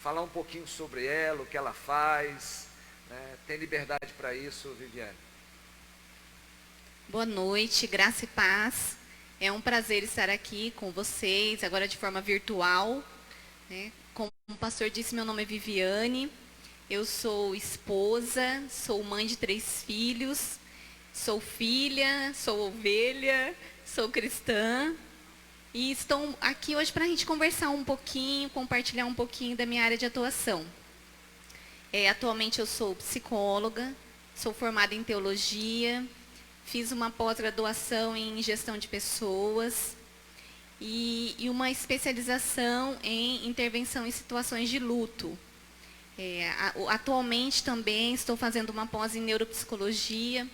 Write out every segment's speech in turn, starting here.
falar um pouquinho sobre ela, o que ela faz, né? Tem liberdade para isso, Viviane. Boa noite, graça e paz. É um prazer estar aqui com vocês, agora de forma virtual, né? Como o pastor disse, meu nome é Viviane. Eu sou esposa, sou mãe de 3 filhos, sou filha, sou ovelha, sou cristã. E estou aqui hoje para a gente conversar um pouquinho, compartilhar um pouquinho da minha área de atuação. Atualmente eu sou psicóloga, sou formada em teologia, fiz uma pós-graduação em gestão de pessoas e uma especialização em intervenção em situações de luto. Atualmente também estou fazendo uma pós em neuropsicologia,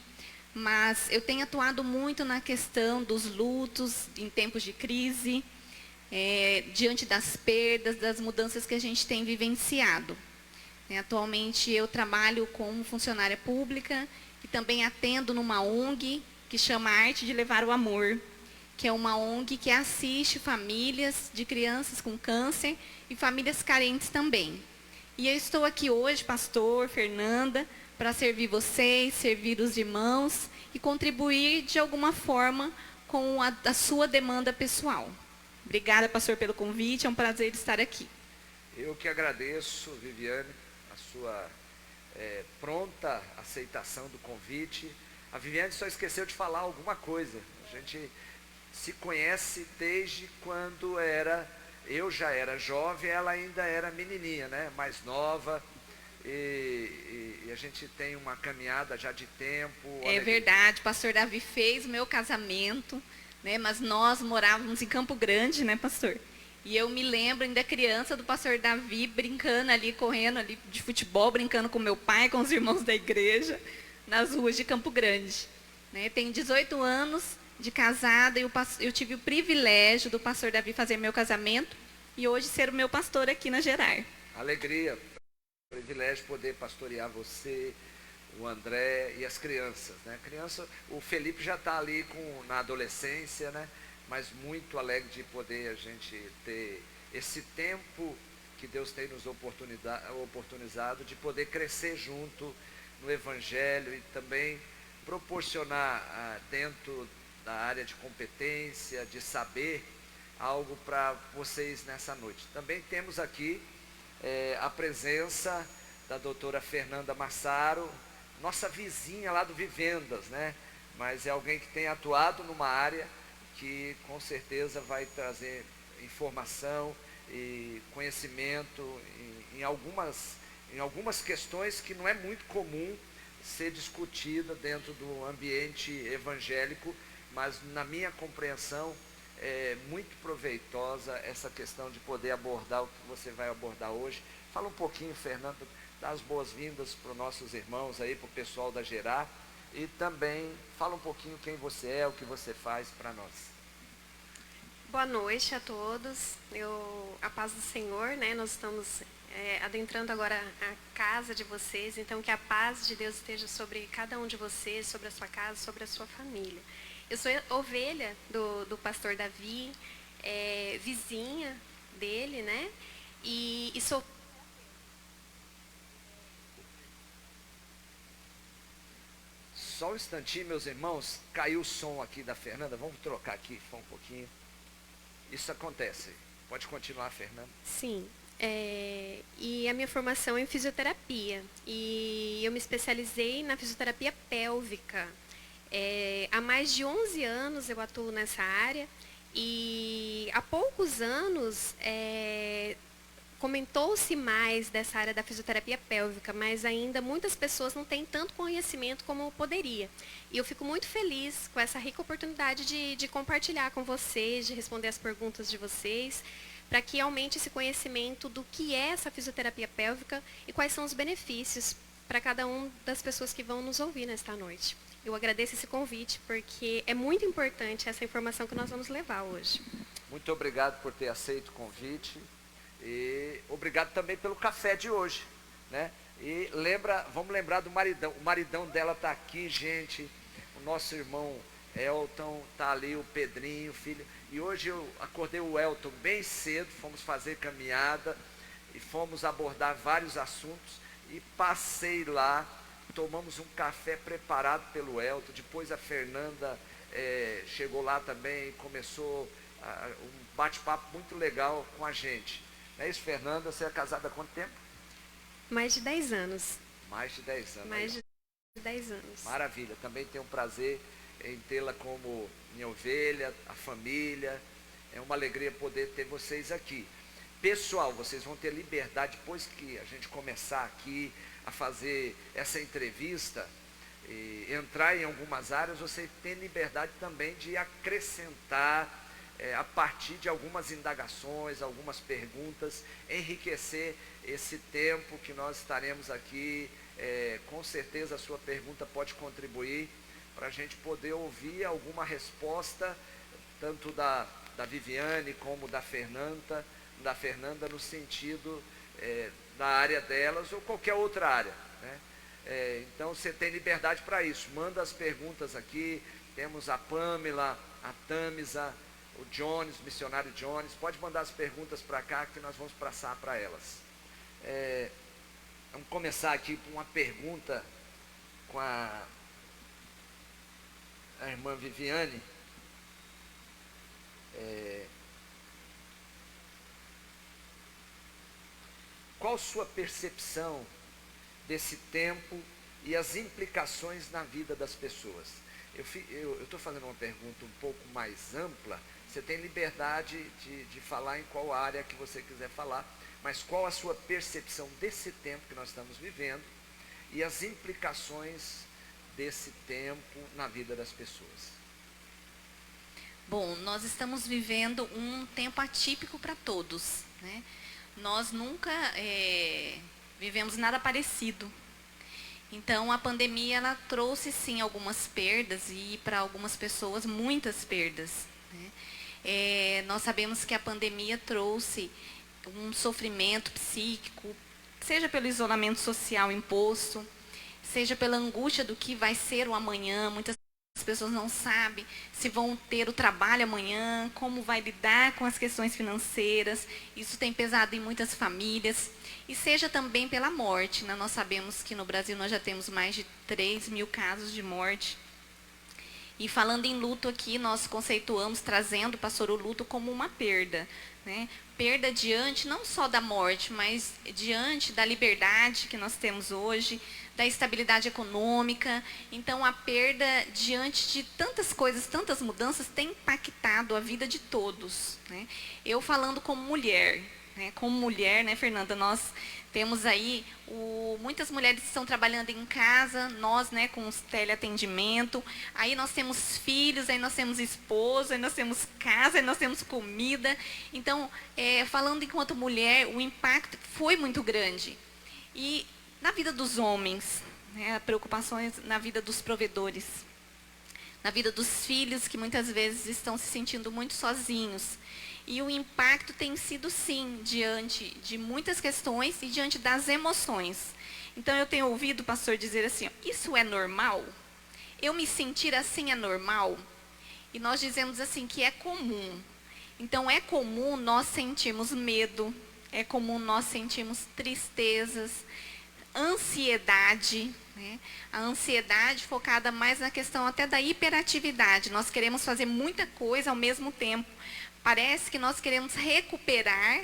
mas eu tenho atuado muito na questão dos lutos em tempos de crise, diante das perdas, das mudanças que a gente tem vivenciado. Atualmente eu trabalho como funcionária pública e também atendo numa ONG que chama Arte de Levar o Amor, que é uma ONG que assiste famílias de crianças com câncer e famílias carentes também. E eu estou aqui hoje, pastor, Fernanda, para servir vocês, servir os irmãos e contribuir de alguma forma com a sua demanda pessoal. Obrigada, pastor, pelo convite, é um prazer estar aqui. Eu que agradeço, Viviane, a sua pronta aceitação do convite. A Viviane só esqueceu de falar alguma coisa. A gente se conhece desde quando eu já era jovem, ela ainda era menininha, né? Mais nova. E a gente tem uma caminhada já de tempo. É verdade, o pastor Davi fez o meu casamento, né? Mas nós morávamos em Campo Grande, né, pastor? E eu me lembro ainda criança do pastor Davi brincando ali, correndo ali de futebol, brincando com meu pai, com os irmãos da igreja, nas ruas de Campo Grande. Né? Tenho 18 anos de casada e eu tive o privilégio do pastor Davi fazer meu casamento e hoje ser o meu pastor aqui na Gerar. Alegria, privilégio poder pastorear você, o André e as crianças, né? O Felipe já está ali na adolescência, né? Mas muito alegre de poder a gente ter esse tempo que Deus tem nos oportunizado de poder crescer junto no Evangelho e também proporcionar dentro da área de competência, de saber, algo para vocês nessa noite. Também temos aqui a presença da doutora Fernanda Massaro, nossa vizinha lá do Vivendas, né? Mas é alguém que tem atuado numa área que com certeza vai trazer informação e conhecimento em algumas questões que não é muito comum ser discutida dentro do ambiente evangélico, mas na minha compreensão é muito proveitosa essa questão de poder abordar o que você vai abordar hoje. Fala um pouquinho, Fernando, dá as boas-vindas para os nossos irmãos aí, para o pessoal da Gerar, e também fala um pouquinho quem você é, o que você faz para nós. Boa noite a todos, a paz do Senhor, né? Nós estamos adentrando agora a casa de vocês, então que a paz de Deus esteja sobre cada um de vocês, sobre a sua casa, sobre a sua família. Eu sou ovelha do pastor Davi, vizinha dele, né? E sou... Só um instantinho, meus irmãos, caiu o som aqui da Fernanda, vamos trocar aqui só um pouquinho. Isso acontece. Pode continuar, Fernanda. Sim. E a minha formação é em fisioterapia. E eu me especializei na fisioterapia pélvica. Há mais de 11 anos eu atuo nessa área. E há poucos anos comentou-se mais dessa área da fisioterapia pélvica, mas ainda muitas pessoas não têm tanto conhecimento como poderia. E eu fico muito feliz com essa rica oportunidade de compartilhar com vocês, de responder as perguntas de vocês, para que aumente esse conhecimento do que é essa fisioterapia pélvica e quais são os benefícios para cada uma das pessoas que vão nos ouvir nesta noite. Eu agradeço esse convite, porque é muito importante essa informação que nós vamos levar hoje. Muito obrigado por ter aceito o convite. E obrigado também pelo café de hoje, né? E vamos lembrar do maridão. O maridão dela está aqui, gente. O nosso irmão Elton está ali, o Pedrinho, filho. E hoje eu acordei o Elton bem cedo, fomos fazer caminhada. e fomos abordar vários assuntos e passei lá, tomamos um café preparado pelo Elton, depois a Fernanda chegou lá também e começou um bate-papo muito legal com a gente. Não é isso, Fernanda? Você é casada há quanto tempo? Mais de 10 anos. Mais de 10 anos. Mais de 10 anos. Maravilha, também tenho um prazer em tê-la como minha ovelha, a família. É uma alegria poder ter vocês aqui. Pessoal, vocês vão ter liberdade, depois que a gente começar aqui a fazer essa entrevista, entrar em algumas áreas, você tem liberdade também de acrescentar, a partir de algumas indagações, algumas perguntas, enriquecer esse tempo que nós estaremos aqui. Com certeza a sua pergunta pode contribuir para a gente poder ouvir alguma resposta, tanto da Viviane como da Fernanda no sentido da área delas ou qualquer outra área, né? Então você tem liberdade para isso, manda as perguntas aqui, temos a Pamela, a Tamisa, o Jones, o missionário Jones, pode mandar as perguntas para cá que nós vamos passar para elas. Vamos começar aqui com uma pergunta com a irmã Viviane. Qual sua percepção desse tempo e as implicações na vida das pessoas? Eu estou fazendo uma pergunta um pouco mais ampla, você tem liberdade de falar em qual área que você quiser falar, mas qual a sua percepção desse tempo que nós estamos vivendo e as implicações desse tempo na vida das pessoas? Bom, nós estamos vivendo um tempo atípico para todos, né? Nós nunca vivemos nada parecido. Então, a pandemia, ela trouxe, sim, algumas perdas e, para algumas pessoas, muitas perdas, né? Nós sabemos que a pandemia trouxe um sofrimento psíquico, seja pelo isolamento social imposto, seja pela angústia do que vai ser o amanhã. Muitas pessoas não sabem se vão ter o trabalho amanhã, como vai lidar com as questões financeiras. Isso tem pesado em muitas famílias. E seja também pela morte, né? Nós sabemos que no Brasil nós já temos mais de 3.000 casos de morte. E falando em luto aqui, nós conceituamos, trazendo, pastor, o luto como uma perda, né? Perda diante não só da morte, mas diante da liberdade que nós temos hoje, da estabilidade econômica. Então, a perda diante de tantas coisas, tantas mudanças, tem impactado a vida de todos, né? Eu falando como mulher, né, Fernanda, nós temos aí muitas mulheres que estão trabalhando em casa, nós, né, com os teleatendimento, aí nós temos filhos, aí nós temos esposo, aí nós temos casa, aí nós temos comida. Então, falando enquanto mulher, o impacto foi muito grande. E na vida dos homens, né, preocupações na vida dos provedores, na vida dos filhos que muitas vezes estão se sentindo muito sozinhos. E o impacto tem sido, sim, diante de muitas questões e diante das emoções. Então, eu tenho ouvido o pastor dizer assim, isso é normal? Eu me sentir assim é normal? E nós dizemos assim que é comum. Então, é comum nós sentirmos medo, é comum nós sentirmos tristezas, ansiedade, né? A ansiedade focada mais na questão até da hiperatividade. Nós queremos fazer muita coisa ao mesmo tempo. Parece que nós queremos recuperar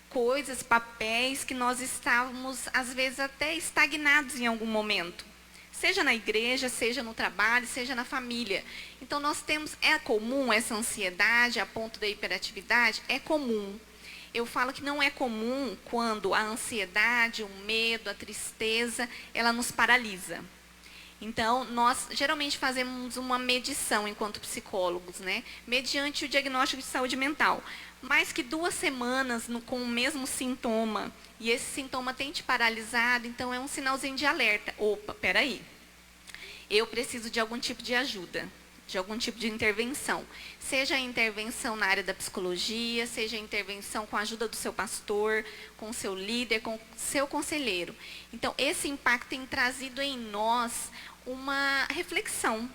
coisas, papéis que nós estávamos, às vezes, até estagnados em algum momento. Seja na igreja, seja no trabalho, seja na família. Então, nós temos, é comum essa ansiedade a ponto da hiperatividade? É comum. Eu falo que não é comum quando a ansiedade, o medo, a tristeza, ela nos paralisa. Então, nós geralmente fazemos uma medição enquanto psicólogos, né? Mediante o diagnóstico de saúde mental. Mais que 2 semanas com o mesmo sintoma, e esse sintoma tem te paralisado, então é um sinalzinho de alerta. Opa, peraí, eu preciso de algum tipo de ajuda, de algum tipo de intervenção. Seja a intervenção na área da psicologia, seja a intervenção com a ajuda do seu pastor, com o seu líder, com o seu conselheiro. Então, esse impacto tem trazido em nós uma reflexão,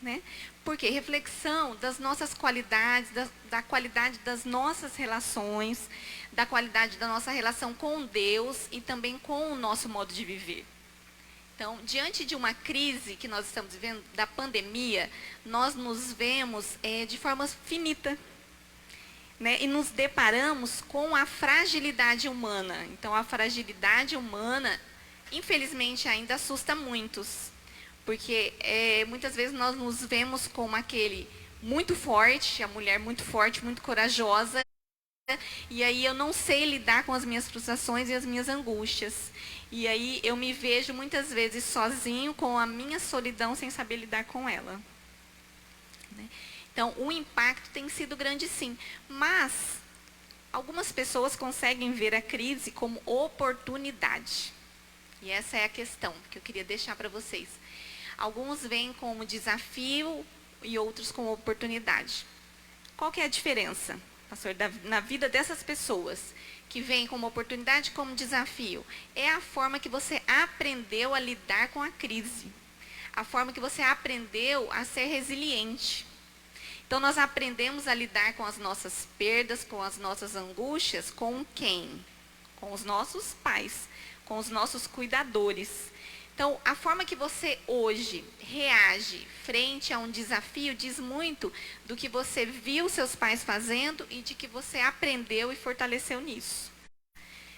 né? Por quê? Reflexão das nossas qualidades, da qualidade das nossas relações, da qualidade da nossa relação com Deus e também com o nosso modo de viver. Então, diante de uma crise que nós estamos vivendo, da pandemia, nós nos vemos de forma finita, né? E nos deparamos com a fragilidade humana. Então, a fragilidade humana, infelizmente, ainda assusta muitos. Porque muitas vezes nós nos vemos como aquele muito forte, a mulher muito forte, muito corajosa, e aí eu não sei lidar com as minhas frustrações e as minhas angústias. E aí eu me vejo muitas vezes sozinho com a minha solidão sem saber lidar com ela. Né? Então, o impacto tem sido grande sim, mas algumas pessoas conseguem ver a crise como oportunidade. E essa é a questão que eu queria deixar para vocês. Alguns veem como desafio e outros como oportunidade. Qual que é a diferença, pastor, na vida dessas pessoas que veem como oportunidade e como desafio? É a forma que você aprendeu a lidar com a crise. A forma que você aprendeu a ser resiliente. Então, nós aprendemos a lidar com as nossas perdas, com as nossas angústias, com quem? Com os nossos pais, com os nossos cuidadores. Então, a forma que você hoje reage frente a um desafio diz muito do que você viu seus pais fazendo e de que você aprendeu e fortaleceu nisso.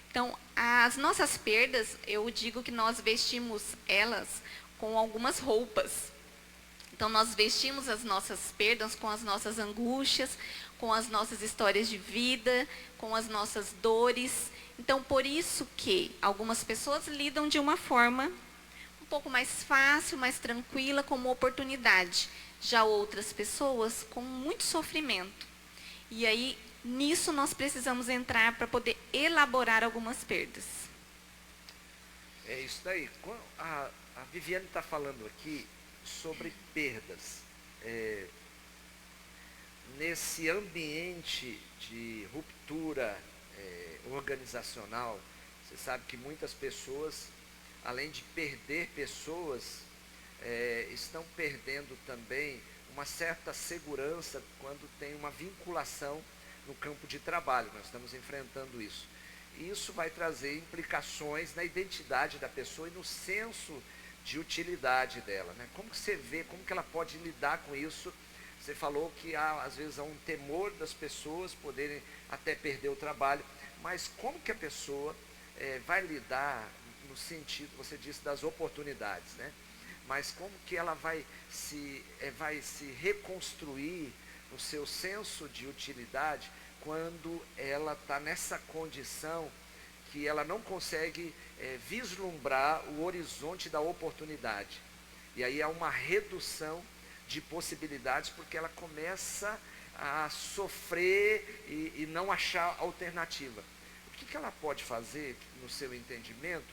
Então, as nossas perdas, eu digo que nós vestimos elas com algumas roupas. Então, nós vestimos as nossas perdas com as nossas angústias, com as nossas histórias de vida, com as nossas dores. Então, por isso que algumas pessoas lidam de uma forma um pouco mais fácil, mais tranquila, como oportunidade. Já outras pessoas com muito sofrimento. E aí, nisso nós precisamos entrar para poder elaborar algumas perdas. É isso daí. A Viviane está falando aqui sobre perdas. Nesse ambiente de ruptura organizacional, você sabe que muitas pessoas, além de perder pessoas, estão perdendo também uma certa segurança quando tem uma vinculação no campo de trabalho. Nós estamos enfrentando isso. E isso vai trazer implicações na identidade da pessoa e no senso de utilidade dela. Né? Como que você vê, como que ela pode lidar com isso? Você falou que às vezes há um temor das pessoas poderem até perder o trabalho, mas como que a pessoa vai lidar no sentido, você disse, das oportunidades, né? Mas como que ela vai se reconstruir no seu senso de utilidade quando ela está nessa condição que ela não consegue vislumbrar o horizonte da oportunidade. E aí há uma redução de possibilidades porque ela começa a sofrer e não achar alternativa. O que ela pode fazer, no seu entendimento,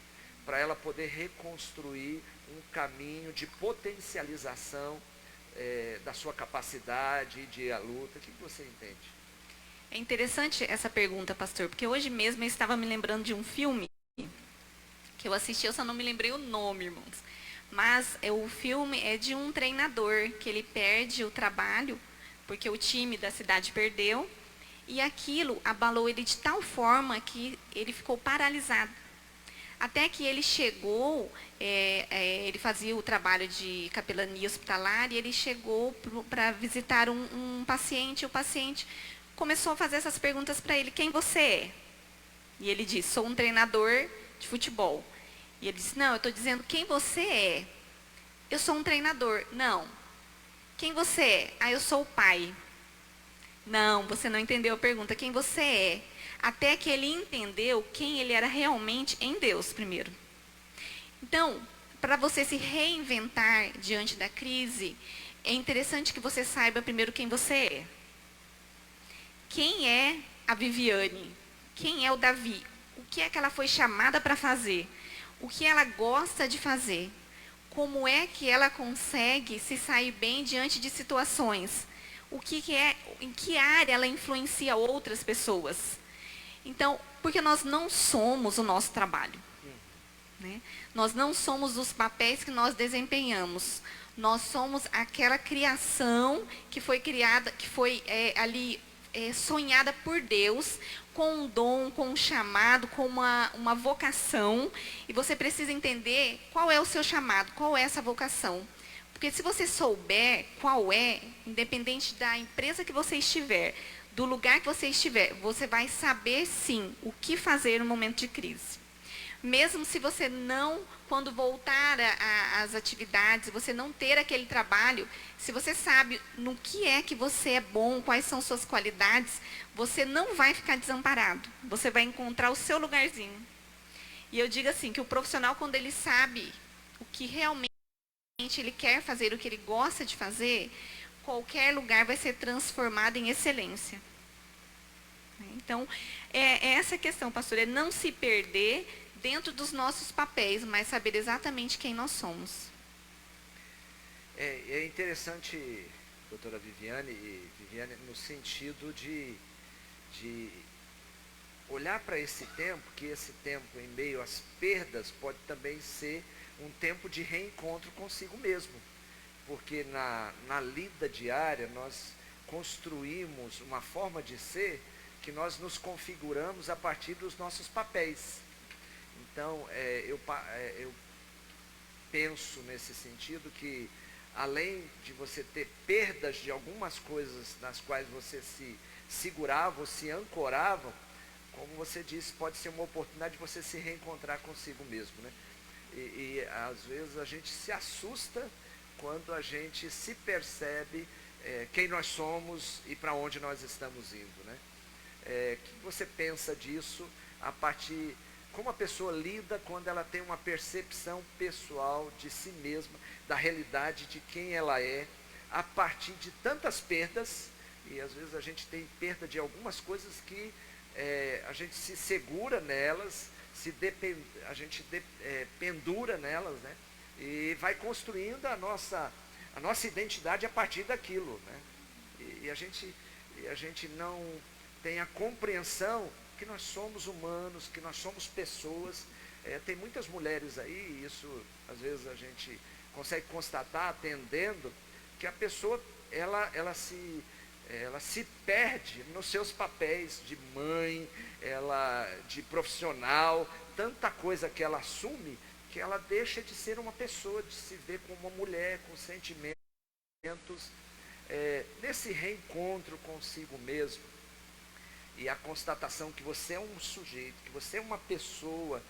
para ela poder reconstruir um caminho de potencialização da sua capacidade de ir à luta? O que você entende? É interessante essa pergunta, pastor, porque hoje mesmo eu estava me lembrando de um filme que eu assisti, eu só não me lembrei o nome, irmãos. Mas o filme é de um treinador que ele perde o trabalho porque o time da cidade perdeu e aquilo abalou ele de tal forma que ele ficou paralisado. Até que ele chegou, ele fazia o trabalho de capelania hospitalar e ele chegou para visitar um paciente. O paciente começou a fazer essas perguntas para ele: quem você é? E ele disse: sou um treinador de futebol. E ele disse: não, eu estou dizendo quem você é. Eu sou um treinador. Não. Quem você é? Ah, eu sou o pai. Não, você não entendeu a pergunta. Quem você é? Até que ele entendeu quem ele era realmente em Deus primeiro. Então, para você se reinventar diante da crise, é interessante que você saiba primeiro quem você é. Quem é a Viviane? Quem é o Davi? O que é que ela foi chamada para fazer? O que ela gosta de fazer? Como é que ela consegue se sair bem diante de situações? Em que área ela influencia outras pessoas? Então, porque nós não somos o nosso trabalho. Né? Nós não somos os papéis que nós desempenhamos. Nós somos aquela criação que foi criada, que foi sonhada por Deus, com um dom, com um chamado, com uma vocação. E você precisa entender qual é o seu chamado, qual é essa vocação. Porque se você souber qual é, independente da empresa que você estiver, do lugar que você estiver, você vai saber sim o que fazer no momento de crise. Mesmo se você não, quando voltar às atividades, você não ter aquele trabalho, se você sabe no que é que você é bom, quais são suas qualidades, você não vai ficar desamparado. Você vai encontrar o seu lugarzinho. E eu digo assim, que o profissional, quando ele sabe o que realmente ele quer fazer, o que ele gosta de fazer, qualquer lugar vai ser transformado em excelência. Então, é essa questão, pastor, é não se perder dentro dos nossos papéis, mas saber exatamente quem nós somos. É interessante, doutora Viviane, no sentido de olhar para esse tempo, que esse tempo, em meio às perdas, pode também ser um tempo de reencontro consigo mesmo. Porque na lida diária, nós construímos uma forma de ser que nós nos configuramos a partir dos nossos papéis. Então, eu penso nesse sentido que, além de você ter perdas de algumas coisas nas quais você se segurava ou se ancorava, como você disse, pode ser uma oportunidade de você se reencontrar consigo mesmo, né? E às vezes a gente se assusta quando a gente se percebe quem nós somos e para onde nós estamos indo, né? O que você pensa disso a partir... Como a pessoa lida quando ela tem uma percepção pessoal de si mesma, da realidade de quem ela é, a partir de tantas perdas, e às vezes a gente tem perda de algumas coisas que a gente se segura nelas, a gente pendura nelas, né? E vai construindo a nossa identidade a partir daquilo, né? E a gente não tem a compreensão que nós somos humanos, que nós somos pessoas. Tem muitas mulheres aí, isso às vezes a gente consegue constatar atendendo, que a pessoa ela se perde nos seus papéis de mãe, de profissional, tanta coisa que ela assume, que ela deixa de ser uma pessoa, de se ver como uma mulher com sentimentos. Nesse reencontro consigo mesmo, e a constatação que você é um sujeito, que você é uma pessoa,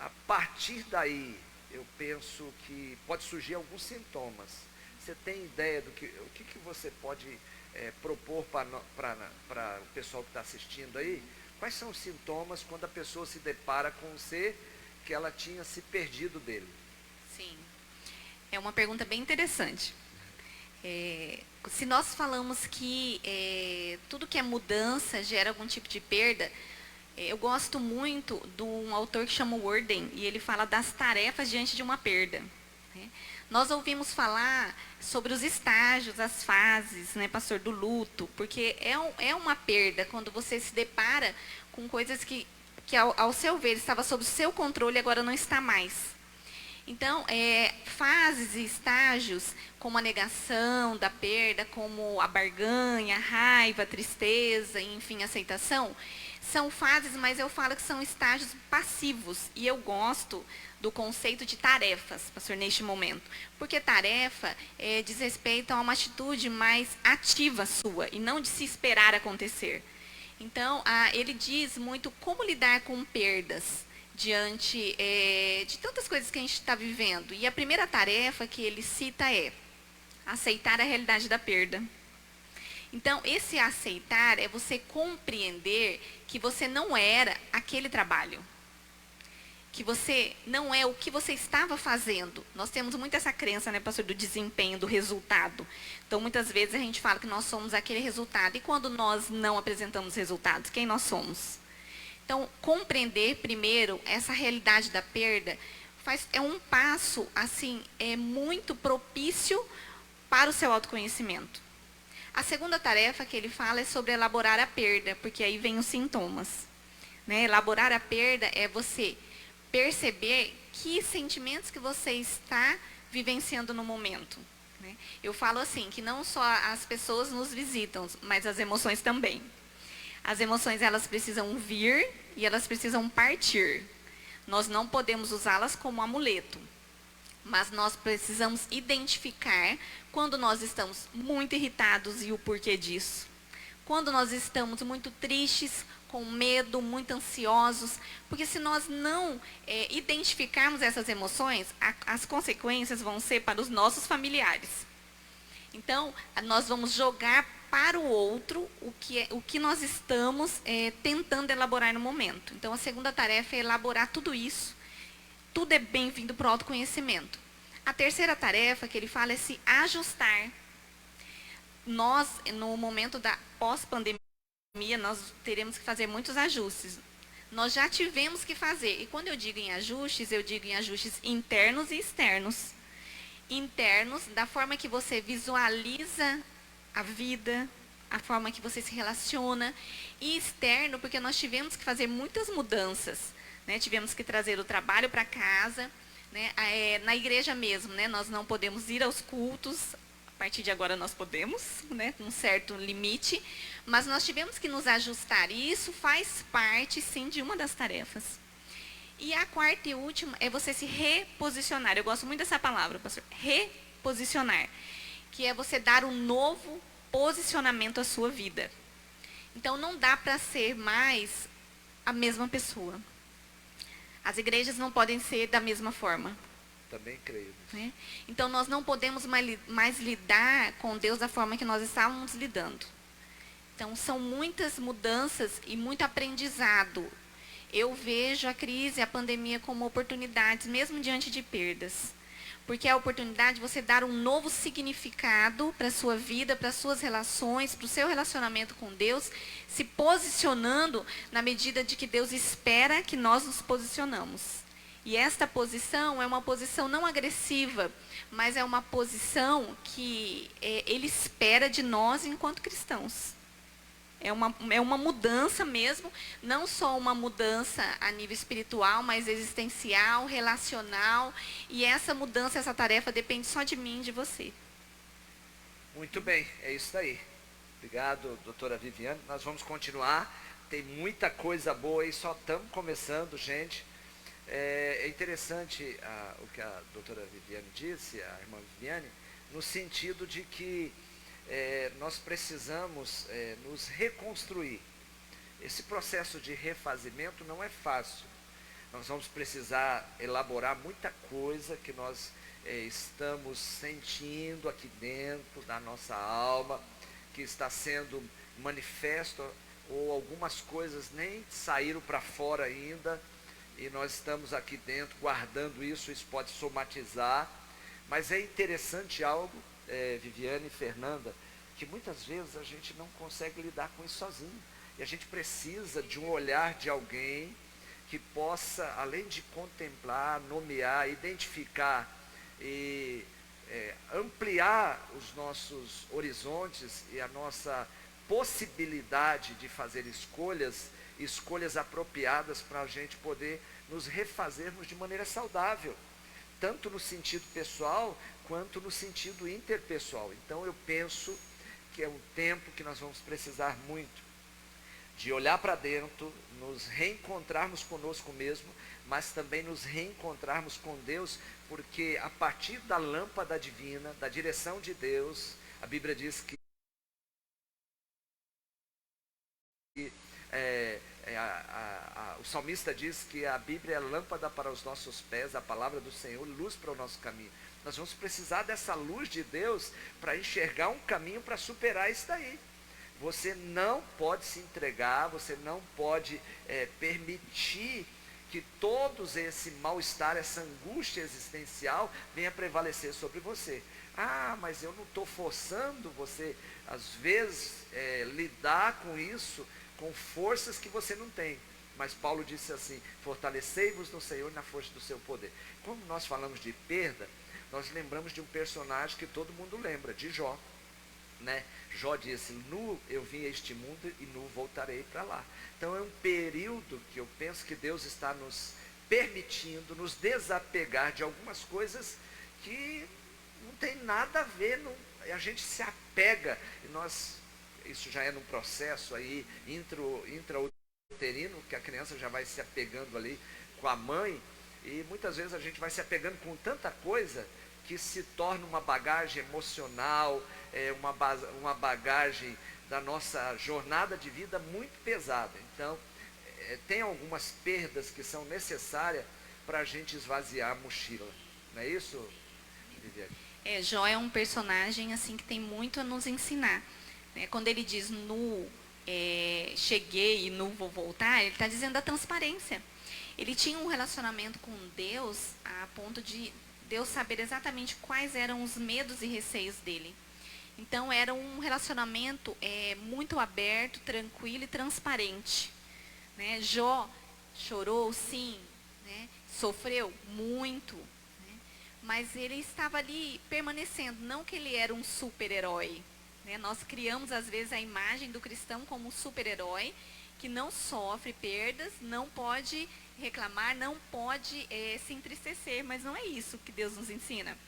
a partir daí, eu penso que pode surgir alguns sintomas. Você tem ideia do que você pode propor para o pessoal que está assistindo aí? Quais são os sintomas quando a pessoa se depara com um ser que ela tinha se perdido dele? Sim, é uma pergunta bem interessante. Se nós falamos que tudo que é mudança gera algum tipo de perda, eu gosto muito de um autor que chama Worden, e ele fala das tarefas diante de uma perda, né? Nós ouvimos falar sobre os estágios, as fases, né, pastor, do luto, porque é uma perda quando você se depara com coisas que ao seu ver estava sob o seu controle e agora não está mais. Então, fases e estágios, como a negação da perda, como a barganha, a raiva, a tristeza, enfim, a aceitação, são fases, mas eu falo que são estágios passivos. E eu gosto do conceito de tarefas, pastor, neste momento. Porque tarefa diz respeito a uma atitude mais ativa sua, e não de se esperar acontecer. Então, ele diz muito como lidar com perdas diante de tantas coisas que a gente está vivendo. E a primeira tarefa que ele cita é aceitar a realidade da perda. Então, esse aceitar é você compreender que você não era aquele trabalho, que você não é o que você estava fazendo. Nós temos muito essa crença, né, pastor, do desempenho, do resultado. Então, muitas vezes a gente fala que nós somos aquele resultado. E quando nós não apresentamos resultados, quem nós somos? Então, compreender primeiro essa realidade da perda é um passo, assim, muito propício para o seu autoconhecimento. A segunda tarefa que ele fala é sobre elaborar a perda, porque aí vem os sintomas, né? Elaborar a perda é você perceber que sentimentos que você está vivenciando no momento, né? Eu falo assim, que não só as pessoas nos visitam, mas as emoções também. As emoções, elas precisam vir e elas precisam partir. Nós não podemos usá-las como amuleto, mas nós precisamos identificar quando nós estamos muito irritados e o porquê disso. Quando nós estamos muito tristes, com medo, muito ansiosos, porque se nós não identificarmos essas emoções, as consequências vão ser para os nossos familiares. Então, nós vamos jogar para o outro o que nós estamos tentando elaborar no momento. Então, a segunda tarefa é elaborar tudo isso. Tudo é bem-vindo para o autoconhecimento. A terceira tarefa que ele fala é se ajustar. Nós, no momento da pós-pandemia, nós teremos que fazer muitos ajustes. Nós já tivemos que fazer. E quando eu digo em ajustes internos e externos. Internos, da forma que você visualiza a vida, a forma que você se relaciona. E externo, porque nós tivemos que fazer muitas mudanças, né? Tivemos que trazer o trabalho para casa, né? Na igreja mesmo, né? Nós não podemos ir aos cultos. A partir de agora nós podemos, né, com um certo limite, mas nós tivemos que nos ajustar, e isso faz parte, sim, de uma das tarefas. E a quarta e última é você se reposicionar. Eu gosto muito dessa palavra, pastor, reposicionar, que é você dar um novo posicionamento à sua vida. Então, não dá para ser mais a mesma pessoa. As igrejas não podem ser da mesma forma. Também creio. Né? Então, nós não podemos mais lidar com Deus da forma que nós estávamos lidando. Então, são muitas mudanças e muito aprendizado. Eu vejo a crise, a pandemia como oportunidades, mesmo diante de perdas. Porque é a oportunidade de você dar um novo significado para a sua vida, para as suas relações, para o seu relacionamento com Deus, se posicionando na medida de que Deus espera que nós nos posicionamos. E esta posição é uma posição não agressiva, mas é uma posição que Ele espera de nós enquanto cristãos. É uma mudança mesmo, não só uma mudança a nível espiritual, mas existencial, relacional. E essa mudança, essa tarefa depende só de mim e de você. Muito bem, é isso aí. Obrigado, doutora Viviane. Nós vamos continuar. Tem muita coisa boa aí, só estamos começando, gente. É interessante o que a doutora Viviane disse, a irmã Viviane, no sentido de que nós precisamos nos reconstruir. Esse processo de refazimento não é fácil. Nós vamos precisar elaborar muita coisa que nós estamos sentindo aqui dentro da nossa alma, que está sendo manifesto, ou algumas coisas nem saíram para fora ainda, e nós estamos aqui dentro guardando isso pode somatizar. Mas é interessante algo, Viviane e Fernanda, que muitas vezes a gente não consegue lidar com isso sozinho. E a gente precisa de um olhar de alguém que possa, além de contemplar, nomear, identificar e ampliar os nossos horizontes e a nossa possibilidade de fazer escolhas apropriadas para a gente poder nos refazermos de maneira saudável, tanto no sentido pessoal quanto no sentido interpessoal. Então eu penso que é um tempo que nós vamos precisar muito de olhar para dentro, nos reencontrarmos conosco mesmo, mas também nos reencontrarmos com Deus, porque a partir da lâmpada divina, da direção de Deus, a Bíblia diz que o salmista diz que a Bíblia é lâmpada para os nossos pés, a palavra do Senhor, luz para o nosso caminho. Nós vamos precisar dessa luz de Deus para enxergar um caminho para superar isso daí. Você não pode se entregar, você não pode permitir que todos esse mal-estar, essa angústia existencial venha prevalecer sobre você. Ah, mas eu não estou forçando você, às vezes, lidar com isso com forças que você não tem. Mas Paulo disse assim: fortalecei-vos no Senhor na força do seu poder. Quando nós falamos de perda, nós lembramos de um personagem que todo mundo lembra, de Jó. Né? Jó disse: nu eu vim a este mundo e nu voltarei para lá. Então é um período que eu penso que Deus está nos permitindo nos desapegar de algumas coisas que não tem nada a ver, a gente se apega, isso já é num processo aí intrauterino, que a criança já vai se apegando ali com a mãe, e muitas vezes a gente vai se apegando com tanta coisa que se torna uma bagagem emocional, uma bagagem da nossa jornada de vida muito pesada. Então, tem algumas perdas que são necessárias para a gente esvaziar a mochila. Não é isso, Viviane? Jó é um personagem assim que tem muito a nos ensinar. Né? Quando ele diz cheguei e nu vou voltar, ele está dizendo a transparência. Ele tinha um relacionamento com Deus a ponto de Deus saber exatamente quais eram os medos e receios dele. Então era um relacionamento muito aberto, tranquilo e transparente. Né? Jó chorou, sim, né? Sofreu muito, né? Mas ele estava ali permanecendo, não que ele era um super-herói. Né? Nós criamos às vezes a imagem do cristão como um super-herói que não sofre perdas, não pode reclamar, não pode se entristecer, mas não é isso que Deus nos ensina.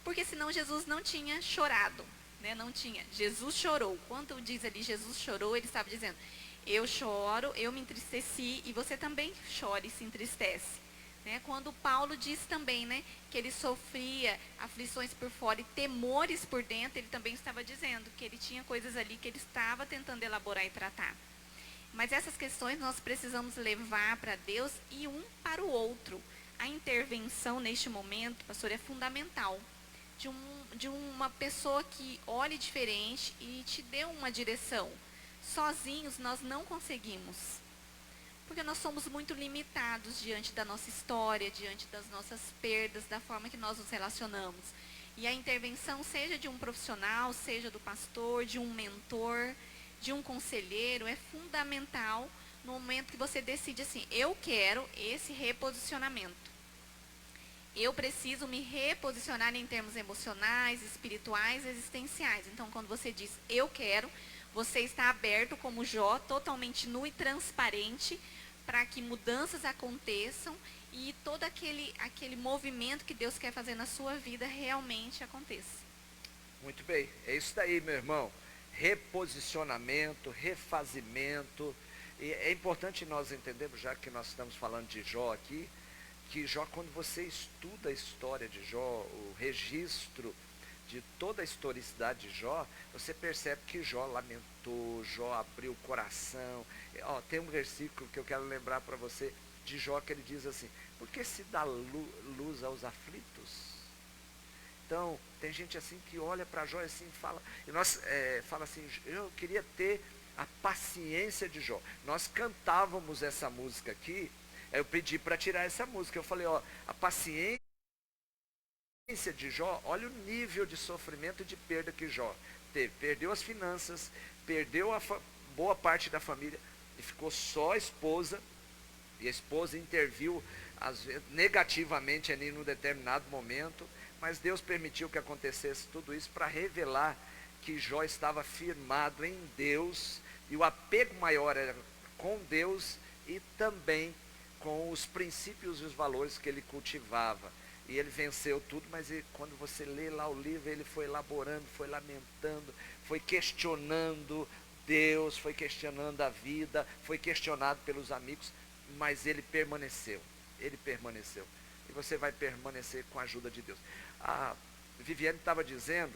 Porque senão Jesus não tinha chorado, né? Não tinha. Jesus chorou. Quando diz ali Jesus chorou, ele estava dizendo, eu choro, eu me entristeci e você também chora e se entristece. Né? Quando Paulo diz também, né, que ele sofria aflições por fora e temores por dentro, ele também estava dizendo que ele tinha coisas ali que ele estava tentando elaborar e tratar. Mas essas questões nós precisamos levar para Deus e um para o outro. A intervenção neste momento, pastor, é fundamental. De uma pessoa que olhe diferente e te dê uma direção. Sozinhos nós não conseguimos. Porque nós somos muito limitados diante da nossa história, diante das nossas perdas, da forma que nós nos relacionamos. E a intervenção, seja de um profissional, seja do pastor, de um mentor, de um conselheiro, é fundamental no momento que você decide assim, eu quero esse reposicionamento. Eu preciso me reposicionar em termos emocionais, espirituais, existenciais. Então, quando você diz eu quero, você está aberto como Jó, totalmente nu e transparente, para que mudanças aconteçam e todo aquele movimento que Deus quer fazer na sua vida realmente aconteça. Muito bem, é isso daí, meu irmão. Reposicionamento, refazimento. E é importante nós entendermos, já que nós estamos falando de Jó aqui, que Jó, quando você estuda a história de Jó, o registro de toda a historicidade de Jó, você percebe que Jó lamentou, Jó abriu o coração. Tem um versículo que eu quero lembrar para você de Jó, que ele diz assim, por que se dá luz aos aflitos? Então, tem gente assim que olha para Jó assim e fala, fala assim, eu queria ter a paciência de Jó. Nós cantávamos essa música aqui, eu pedi para tirar essa música, eu falei, a paciência de Jó, olha o nível de sofrimento e de perda que Jó teve. Perdeu as finanças, perdeu boa parte da família, e ficou só a esposa, e a esposa interviu às vezes, negativamente ali num determinado momento, mas Deus permitiu que acontecesse tudo isso para revelar que Jó estava firmado em Deus, e o apego maior era com Deus e também com os princípios e os valores que ele cultivava. E ele venceu tudo, mas quando você lê lá o livro, ele foi elaborando, foi lamentando, foi questionando Deus, foi questionando a vida, foi questionado pelos amigos, mas ele permaneceu. Ele permaneceu. E você vai permanecer com a ajuda de Deus. A Viviane estava dizendo,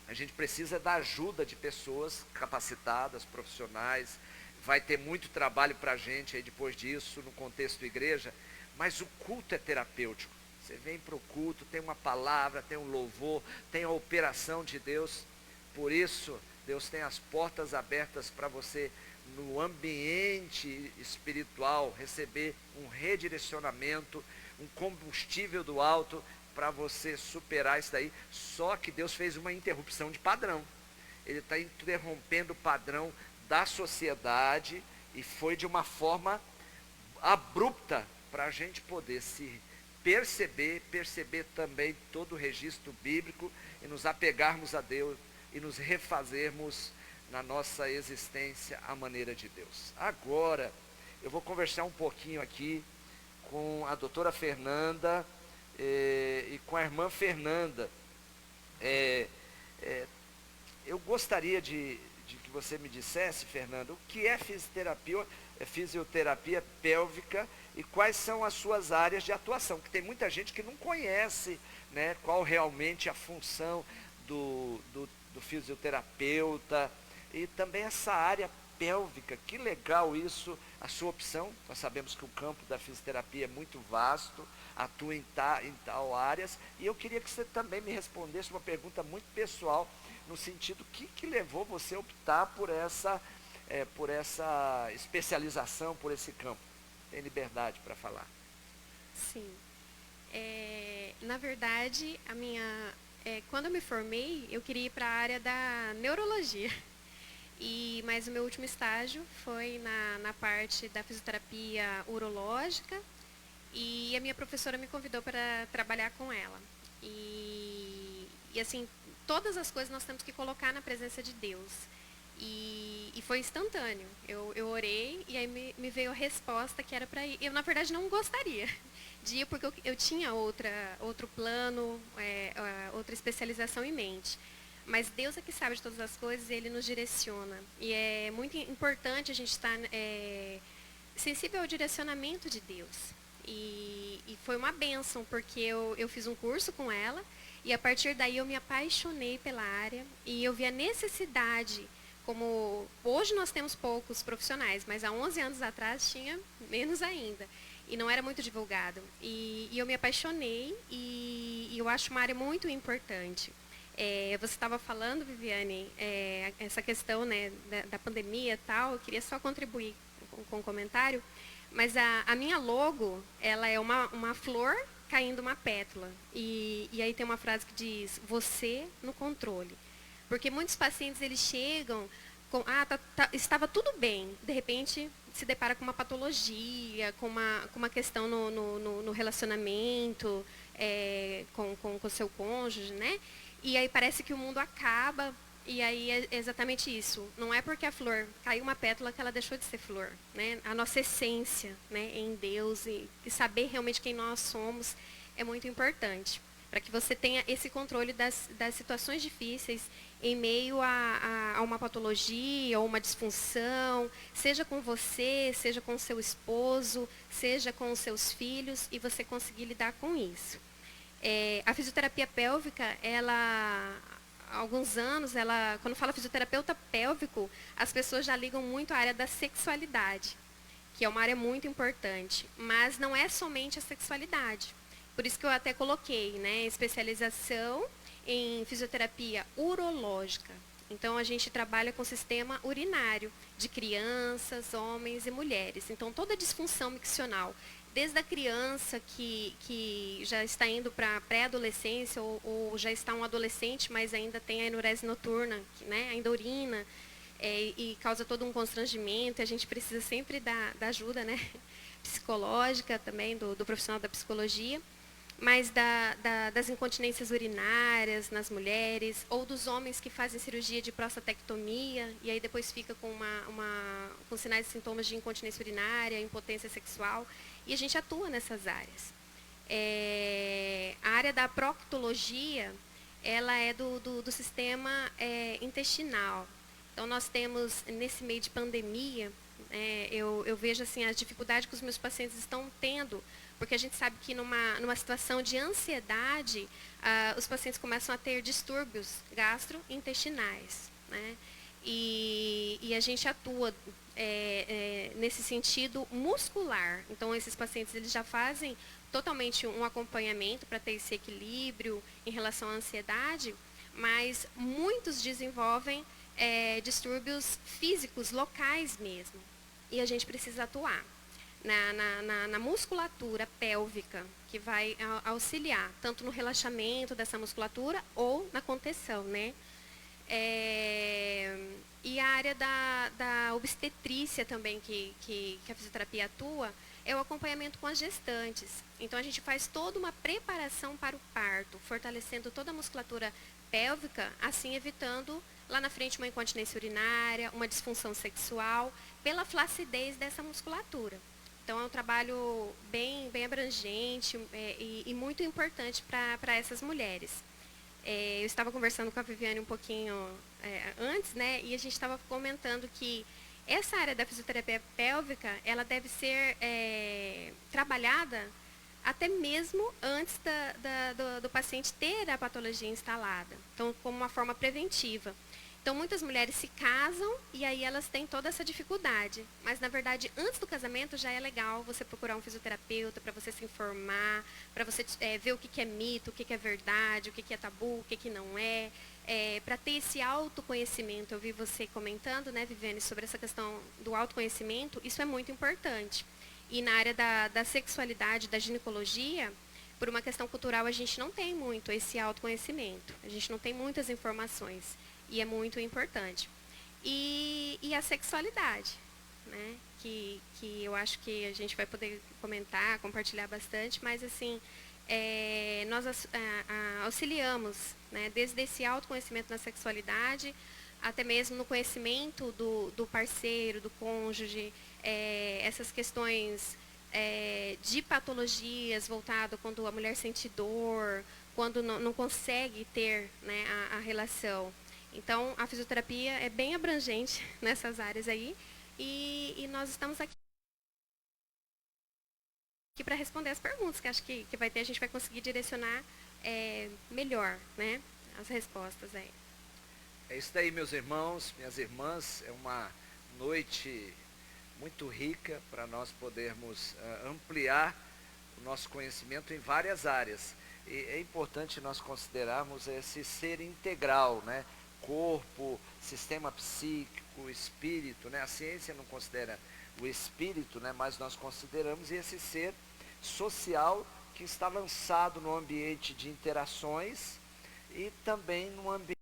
a gente precisa da ajuda de pessoas capacitadas, profissionais. Vai ter muito trabalho para a gente aí depois disso, no contexto igreja, mas o culto é terapêutico. Você vem para o culto, tem uma palavra, tem um louvor, tem a operação de Deus. Por isso, Deus tem as portas abertas para você, no ambiente espiritual, receber um redirecionamento, um combustível do alto, para você superar isso daí. Só que Deus fez uma interrupção de padrão. Ele está interrompendo o padrão da sociedade, e foi de uma forma abrupta, para a gente poder se perceber também todo o registro bíblico, e nos apegarmos a Deus, e nos refazermos na nossa existência à maneira de Deus. Agora, eu vou conversar um pouquinho aqui com a doutora Fernanda. e com a irmã Fernanda. Eu gostaria de que você me dissesse, Fernanda, o que é fisioterapia pélvica e quais são as suas áreas de atuação, que tem muita gente que não conhece, né, qual realmente a função do fisioterapeuta e também essa área pélvica. Que legal isso, a sua opção. Nós sabemos que o campo da fisioterapia é muito vasto, atua em tal áreas, e eu queria que você também me respondesse uma pergunta muito pessoal, no sentido, que levou você a optar por essa especialização, por esse campo? Tem liberdade para falar. Sim. Na verdade, quando eu me formei, eu queria ir para a área da neurologia. Mas o meu último estágio foi na parte da fisioterapia urológica, e a minha professora me convidou para trabalhar com ela. E assim, todas as coisas nós temos que colocar na presença de Deus. E foi instantâneo. Eu orei e aí me veio a resposta que era para ir. Eu, na verdade, não gostaria de ir, porque eu tinha outro plano, outra especialização em mente. Mas Deus é que sabe de todas as coisas e Ele nos direciona. E é muito importante a gente estar sensível ao direcionamento de Deus. E foi uma bênção, porque eu fiz um curso com ela, e a partir daí eu me apaixonei pela área, e eu vi a necessidade, como hoje nós temos poucos profissionais, mas há 11 anos atrás tinha menos ainda, e não era muito divulgado. E eu me apaixonei, e eu acho uma área muito importante. Você estava falando, Viviane, essa questão, né, da pandemia e tal, eu queria só contribuir com um comentário. Mas a minha logo, ela é uma flor caindo uma pétala. E aí tem uma frase que diz, você no controle. Porque muitos pacientes, eles chegam com, estava tudo bem. De repente, se depara com uma patologia, com uma questão no relacionamento, com o seu cônjuge, né? E aí parece que o mundo acaba. E aí é exatamente isso. Não é porque a flor caiu uma pétala que ela deixou de ser flor, né? A nossa essência, né, em Deus e saber realmente quem nós somos é muito importante. Para que você tenha esse controle das situações difíceis em meio a uma patologia ou uma disfunção, seja com você, seja com o seu esposo, seja com os seus filhos, e você conseguir lidar com isso. A fisioterapia pélvica, há alguns anos, quando fala fisioterapeuta pélvico, as pessoas já ligam muito à área da sexualidade, que é uma área muito importante, mas não é somente a sexualidade. Por isso que eu até coloquei, né, especialização em fisioterapia urológica. Então, a gente trabalha com o sistema urinário de crianças, homens e mulheres. Então, toda disfunção miccional, desde a criança que já está indo para a pré-adolescência ou já está um adolescente, mas ainda tem a enurese noturna, né, ainda urina, e causa todo um constrangimento, e a gente precisa sempre da ajuda, né, psicológica também, do profissional da psicologia, mas das incontinências urinárias nas mulheres, ou dos homens que fazem cirurgia de prostatectomia, e aí depois fica com sinais e sintomas de incontinência urinária, impotência sexual. E a gente atua nessas áreas. A área da proctologia, ela é do sistema intestinal. Então, nós temos, nesse meio de pandemia, eu vejo assim, a dificuldade que os meus pacientes estão tendo, porque a gente sabe que numa situação de ansiedade, os pacientes começam a ter distúrbios gastrointestinais, né? E a gente atua nesse sentido muscular. Então, esses pacientes, eles já fazem totalmente um acompanhamento para ter esse equilíbrio em relação à ansiedade, mas muitos desenvolvem distúrbios físicos locais mesmo. E a gente precisa atuar na musculatura pélvica, que vai auxiliar tanto no relaxamento dessa musculatura ou na contenção, né? E a área da obstetrícia também, que a fisioterapia atua, é o acompanhamento com as gestantes. Então, a gente faz toda uma preparação para o parto, fortalecendo toda a musculatura pélvica, assim evitando lá na frente uma incontinência urinária, uma disfunção sexual, pela flacidez dessa musculatura. Então, é um trabalho bem abrangente e muito importante para essas mulheres. Eu estava conversando com a Viviane um pouquinho antes, né? E a gente estava comentando que essa área da fisioterapia pélvica, ela deve ser trabalhada até mesmo antes do paciente ter a patologia instalada. Então, como uma forma preventiva. Então, muitas mulheres se casam e aí elas têm toda essa dificuldade. Mas, na verdade, antes do casamento já é legal você procurar um fisioterapeuta para você se informar, para você ver o que é mito, o que é verdade, o que é tabu, o que não é. Para ter esse autoconhecimento, eu vi você comentando, né, Viviane, sobre essa questão do autoconhecimento, isso é muito importante. E na área da sexualidade, da ginecologia, por uma questão cultural, a gente não tem muito esse autoconhecimento. A gente não tem muitas informações. E é muito importante. E a sexualidade, né? Que eu acho que a gente vai poder comentar, compartilhar bastante, mas assim, nós auxiliamos, né? Desde esse autoconhecimento na sexualidade, até mesmo no conhecimento do parceiro, do cônjuge, essas questões de patologias voltado quando a mulher sente dor, quando não consegue ter, né, a relação. Então, a fisioterapia é bem abrangente nessas áreas aí e nós estamos aqui para responder as perguntas, que acho que vai ter, a gente vai conseguir direcionar melhor, né, as respostas aí. É isso daí, meus irmãos, minhas irmãs, é uma noite muito rica para nós podermos ampliar o nosso conhecimento em várias áreas. E é importante nós considerarmos esse ser integral, né? Corpo, sistema psíquico, espírito, né? A ciência não considera o espírito, né? Mas nós consideramos esse ser social que está lançado no ambiente de interações e também no ambiente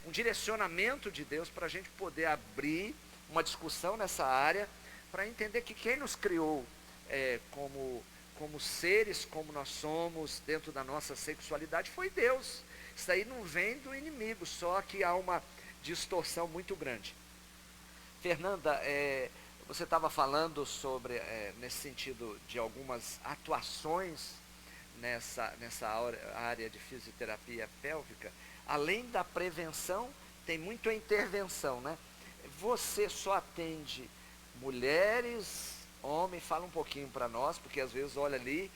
um direcionamento de Deus para a gente poder abrir uma discussão nessa área, para entender que quem nos criou como seres, como nós somos, dentro da nossa sexualidade, foi Deus. Isso aí não vem do inimigo, só que há uma distorção muito grande. Fernanda, você estava falando sobre, nesse sentido, de algumas atuações nessa área de fisioterapia pélvica. Além da prevenção, tem muito a intervenção, né? Você só atende mulheres, homem? Fala um pouquinho para nós, porque às vezes olha ali,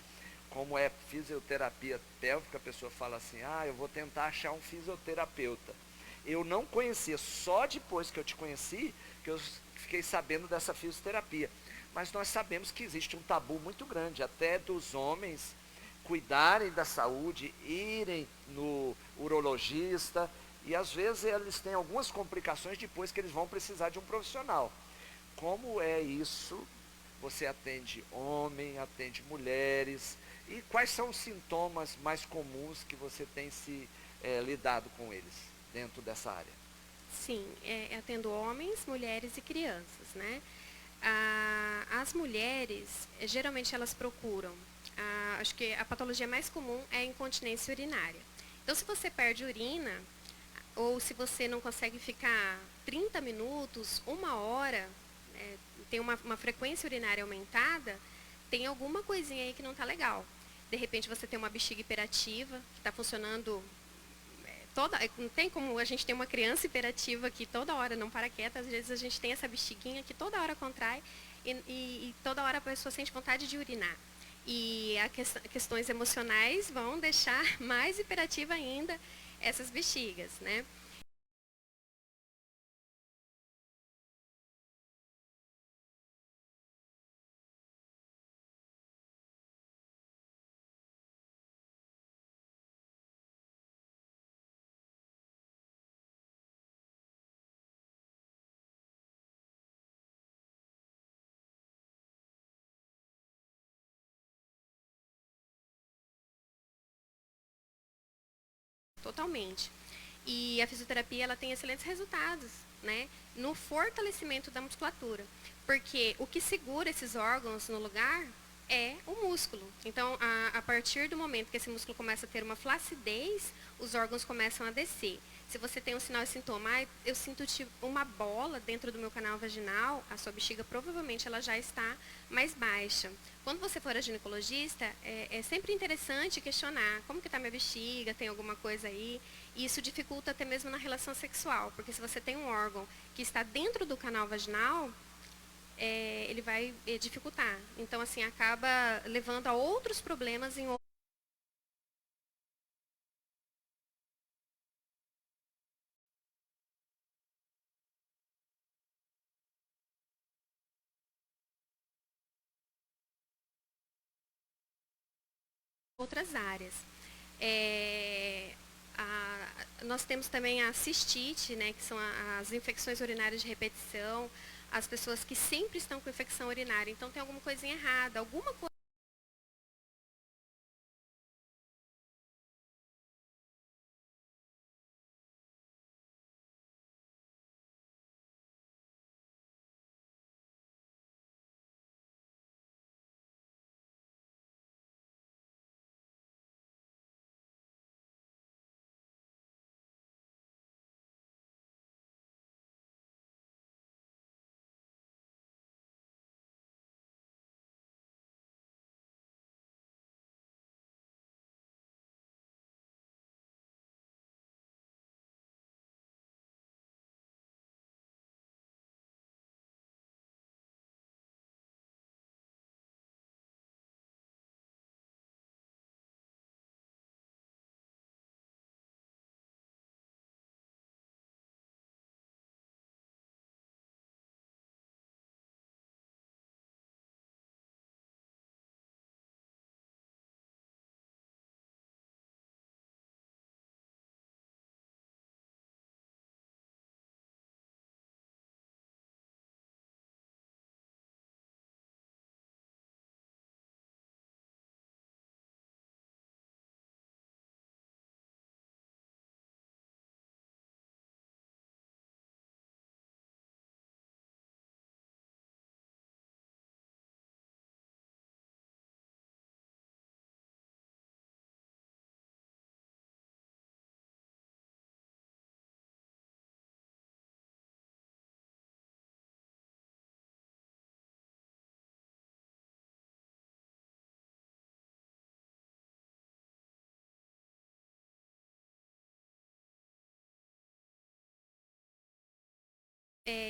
como é fisioterapia pélvica, a pessoa fala assim, eu vou tentar achar um fisioterapeuta. Eu não conhecia, só depois que eu te conheci, que eu fiquei sabendo dessa fisioterapia. Mas nós sabemos que existe um tabu muito grande, até dos homens cuidarem da saúde, irem no urologista, e às vezes eles têm algumas complicações depois que eles vão precisar de um profissional. Como é isso? Você atende homem, atende mulheres, e quais são os sintomas mais comuns que você tem lidado com eles dentro dessa área? Sim, atendo homens, mulheres e crianças, né? As mulheres, geralmente elas procuram, acho que a patologia mais comum é a incontinência urinária. Então, se você perde urina, ou se você não consegue ficar 30 minutos, 1 hora, tem uma frequência urinária aumentada, tem alguma coisinha aí que não está legal. De repente, você tem uma bexiga hiperativa, que está funcionando não tem como a gente ter uma criança hiperativa que toda hora não para quieta, às vezes a gente tem essa bexiguinha que toda hora contrai e toda hora a pessoa sente vontade de urinar. E questões emocionais vão deixar mais hiperativa ainda essas bexigas, né? totalmente. E a fisioterapia ela tem excelentes resultados, né, no fortalecimento da musculatura, porque o que segura esses órgãos no lugar é o músculo. Então, a partir do momento que esse músculo começa a ter uma flacidez, os órgãos começam a descer. Se você tem um sinal e sintoma, eu sinto tipo uma bola dentro do meu canal vaginal, a sua bexiga provavelmente ela já está mais baixa. Quando você for a ginecologista, é sempre interessante questionar como que está minha bexiga, tem alguma coisa aí. E isso dificulta até mesmo na relação sexual, porque se você tem um órgão que está dentro do canal vaginal, ele vai dificultar. Então, assim, acaba levando a outros problemas em outras áreas. Nós temos também a cistite, né, que são as infecções urinárias de repetição, as pessoas que sempre estão com infecção urinária. Então, tem alguma coisinha errada, alguma coisa.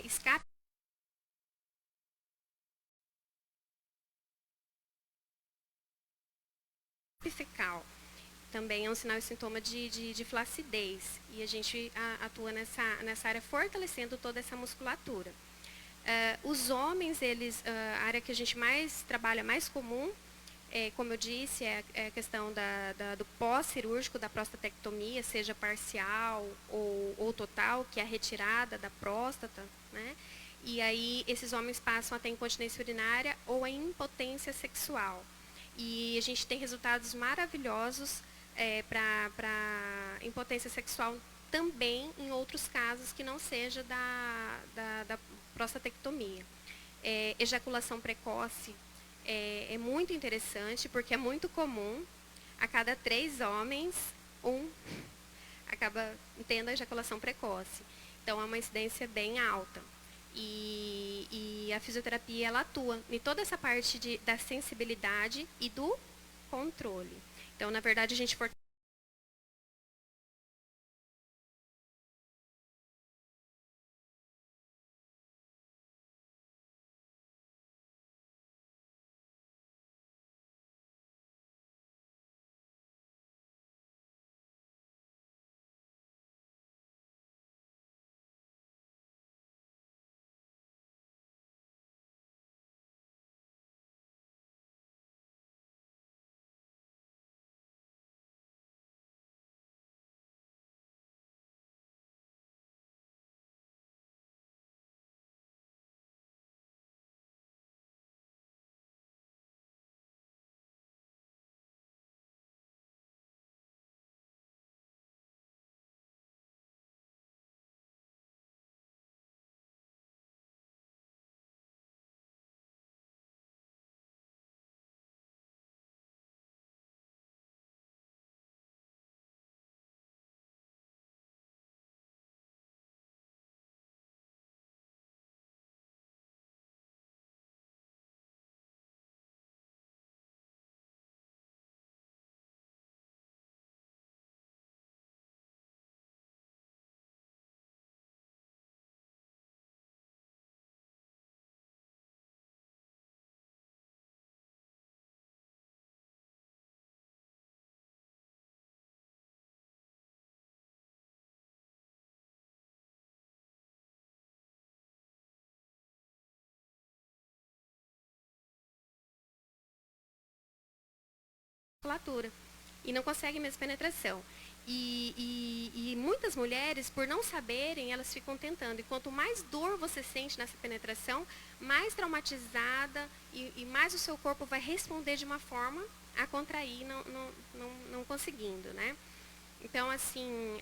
Escape fecal. Também é um sinal e sintoma de flacidez. E a gente atua nessa área fortalecendo toda essa musculatura. Os homens, a área que a gente mais trabalha, mais comum, como eu disse, é a questão do pós-cirúrgico, da prostatectomia, seja parcial ou total, que é a retirada da próstata, né? E aí esses homens passam a ter incontinência urinária ou a impotência sexual. E a gente tem resultados maravilhosos para impotência sexual também em outros casos que não seja da prostatectomia. Ejaculação precoce é muito interessante, porque é muito comum, a cada 3 homens, um acaba tendo a ejaculação precoce. Então, é uma incidência bem alta. E a fisioterapia, ela atua em toda essa parte da sensibilidade e do controle. Então, na verdade, a gente musculatura e não conseguem mesmo penetração. E muitas mulheres, por não saberem, elas ficam tentando. E quanto mais dor você sente nessa penetração, mais traumatizada e mais o seu corpo vai responder de uma forma a contrair, não conseguindo, né? Então, assim,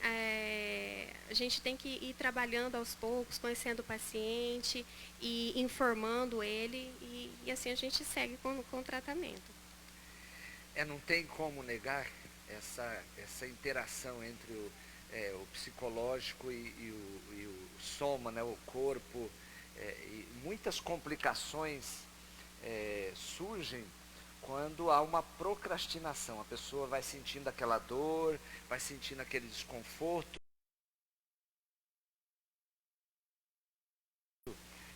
a gente tem que ir trabalhando aos poucos, conhecendo o paciente e informando ele, e assim a gente segue com o tratamento. Não tem como negar essa interação entre o psicológico e o soma, né, o corpo, e muitas complicações surgem quando há uma procrastinação. A pessoa vai sentindo aquela dor, vai sentindo aquele desconforto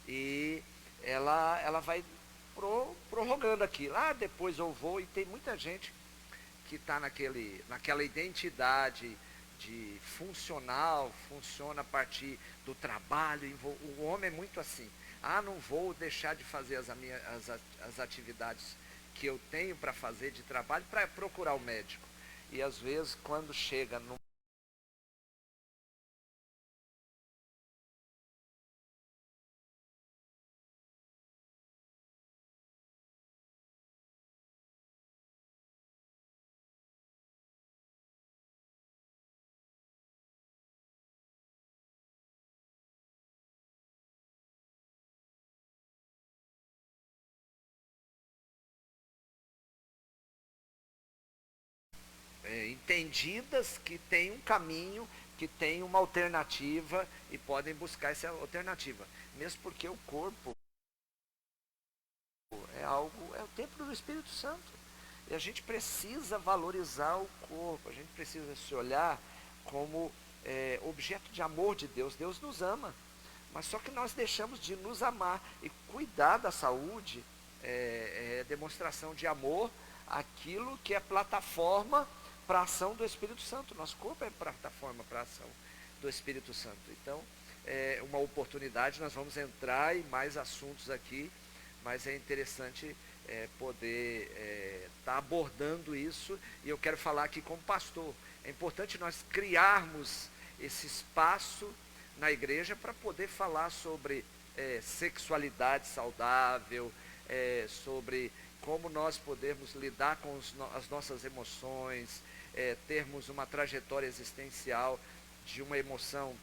e ela vai prorrogando aquilo. Depois eu vou, e tem muita gente que está naquela identidade de funcional, funciona a partir do trabalho. O homem é muito assim. Não vou deixar de fazer as atividades que eu tenho para fazer de trabalho para procurar o médico. E às vezes quando chega no entendidas que tem um caminho, que tem uma alternativa e podem buscar essa alternativa. Mesmo porque o corpo é o templo do Espírito Santo. E a gente precisa valorizar o corpo, a gente precisa se olhar como objeto de amor de Deus. Deus nos ama, mas só que nós deixamos de nos amar. E cuidar da saúde é demonstração de amor, aquilo que é plataforma para a ação do Espírito Santo. Nosso corpo é plataforma para a ação do Espírito Santo. Então, é uma oportunidade, nós vamos entrar em mais assuntos aqui, mas é interessante poder estar abordando isso, e eu quero falar aqui como pastor. É importante nós criarmos esse espaço na igreja para poder falar sobre sexualidade saudável, sobre como nós podemos lidar com as nossas emoções, termos uma trajetória existencial de uma emoção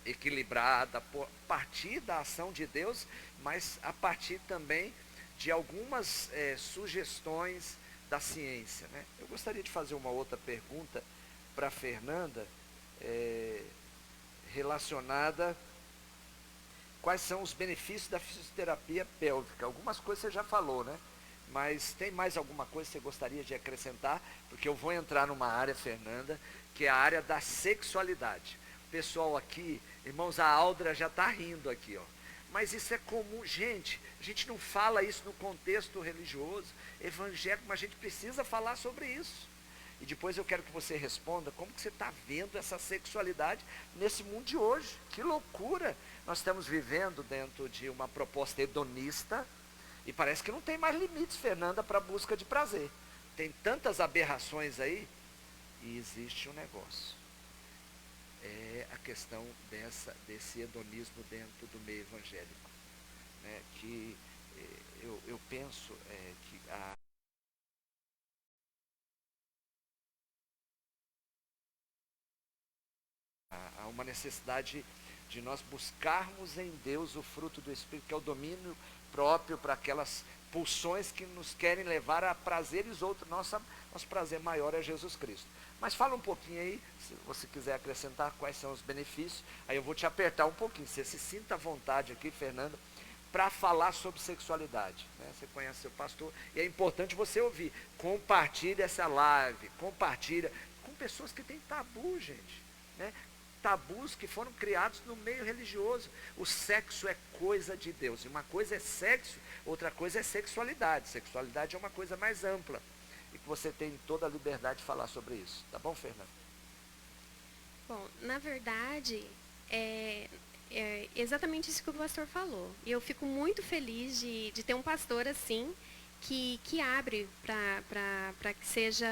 equilibrada, a partir da ação de Deus, mas a partir também de algumas sugestões da ciência, né? Eu gostaria de fazer uma outra pergunta para a Fernanda, relacionada quais são os benefícios da fisioterapia pélvica. Algumas coisas você já falou, né? Mas tem mais alguma coisa que você gostaria de acrescentar? Porque eu vou entrar numa área, Fernanda, que é a área da sexualidade. O pessoal aqui, irmãos, a Aldra já está rindo aqui, ó. Mas isso é comum, gente. A gente não fala isso no contexto religioso, evangélico, mas a gente precisa falar sobre isso. E depois eu quero que você responda como que você está vendo essa sexualidade nesse mundo de hoje. Que loucura! Nós estamos vivendo dentro de uma proposta hedonista e parece que não tem mais limites, Fernanda, para a busca de prazer. Tem tantas aberrações aí e existe um negócio. É a questão desse hedonismo dentro do meio evangélico, né? Que eu penso que há uma necessidade de nós buscarmos em Deus o fruto do Espírito, que é o domínio próprio para aquelas pulsões que nos querem levar a prazeres outros. Nosso prazer maior é Jesus Cristo. Mas fala um pouquinho aí, se você quiser acrescentar quais são os benefícios, aí eu vou te apertar um pouquinho. Você se sinta à vontade aqui, Fernanda, para falar sobre sexualidade, né? Você conhece seu pastor e é importante você ouvir. Compartilhe essa live, compartilha com pessoas que têm tabu, gente, né? Tabus que foram criados no meio religioso. O sexo é coisa de Deus. E uma coisa é sexo, outra coisa é sexualidade. Sexualidade é uma coisa mais ampla. E que você tem toda a liberdade de falar sobre isso. Tá bom, Fernanda? Bom, na verdade, é exatamente isso que o pastor falou. E eu fico muito feliz de ter um pastor assim, que abre para que seja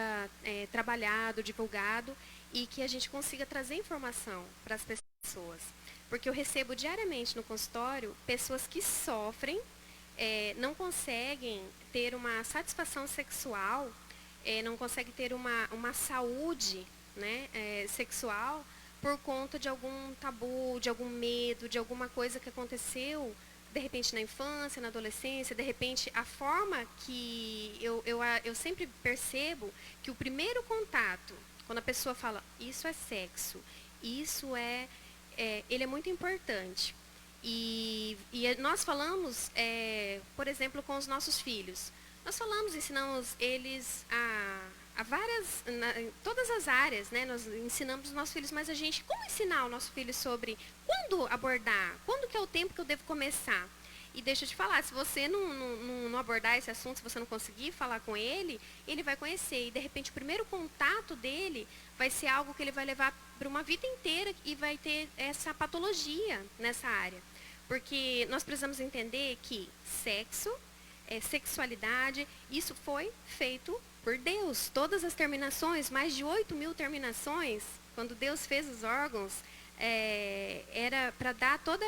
trabalhado, divulgado e que a gente consiga trazer informação para as pessoas. Porque eu recebo diariamente no consultório pessoas que sofrem, não conseguem ter uma satisfação sexual, não conseguem ter uma saúde, né, sexual por conta de algum tabu, de algum medo, de alguma coisa que aconteceu, de repente na infância, na adolescência, de repente a forma que eu sempre percebo que o primeiro contato, quando a pessoa fala, isso é sexo, isso ele é muito importante. E nós falamos, por exemplo, com os nossos filhos. Nós falamos, ensinamos eles a várias, em todas as áreas, né? Nós ensinamos os nossos filhos, mas como ensinar o nosso filho sobre quando abordar, quando que é o tempo que eu devo começar? E deixa eu te falar, se você não abordar esse assunto, se você não conseguir falar com ele, ele vai conhecer. E, de repente, o primeiro contato dele vai ser algo que ele vai levar para uma vida inteira e vai ter essa patologia nessa área. Porque nós precisamos entender que sexo, sexualidade, isso foi feito por Deus. Todas as terminações, mais de 8.000 terminações, quando Deus fez os órgãos, era para dar toda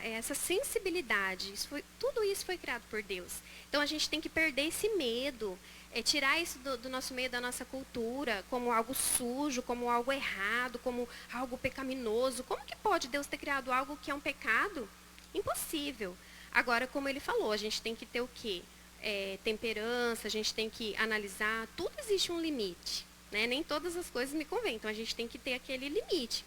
essa sensibilidade. Tudo isso foi criado por Deus. Então a gente tem que perder esse medo, tirar isso do nosso meio, da nossa cultura, como algo sujo, como algo errado, como algo pecaminoso. Como que pode Deus ter criado algo que é um pecado? Impossível. Agora, como ele falou, a gente tem que ter o quê? Temperança, a gente tem que analisar. Tudo existe um limite, né? Nem todas as coisas me convêm, então a gente tem que ter aquele limite.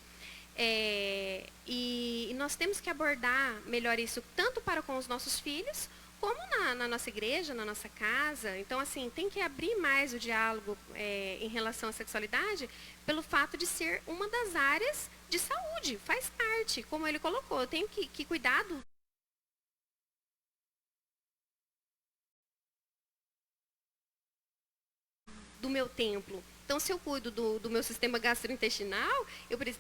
E nós temos que abordar melhor isso, tanto para com os nossos filhos, como na nossa igreja, na nossa casa. Então, assim, tem que abrir mais o diálogo em relação à sexualidade, pelo fato de ser uma das áreas de saúde, faz parte, como ele colocou. Eu tenho que cuidar do meu templo. Então, se eu cuido do meu sistema gastrointestinal,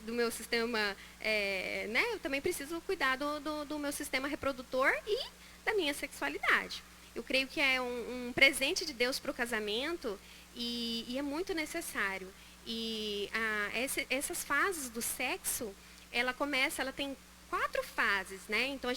do meu sistema, né, eu também preciso cuidar do meu sistema reprodutor e da minha sexualidade. Eu creio que é um presente de Deus para o casamento e é muito necessário. E essas fases do sexo, ela tem 4 fases, né? Então,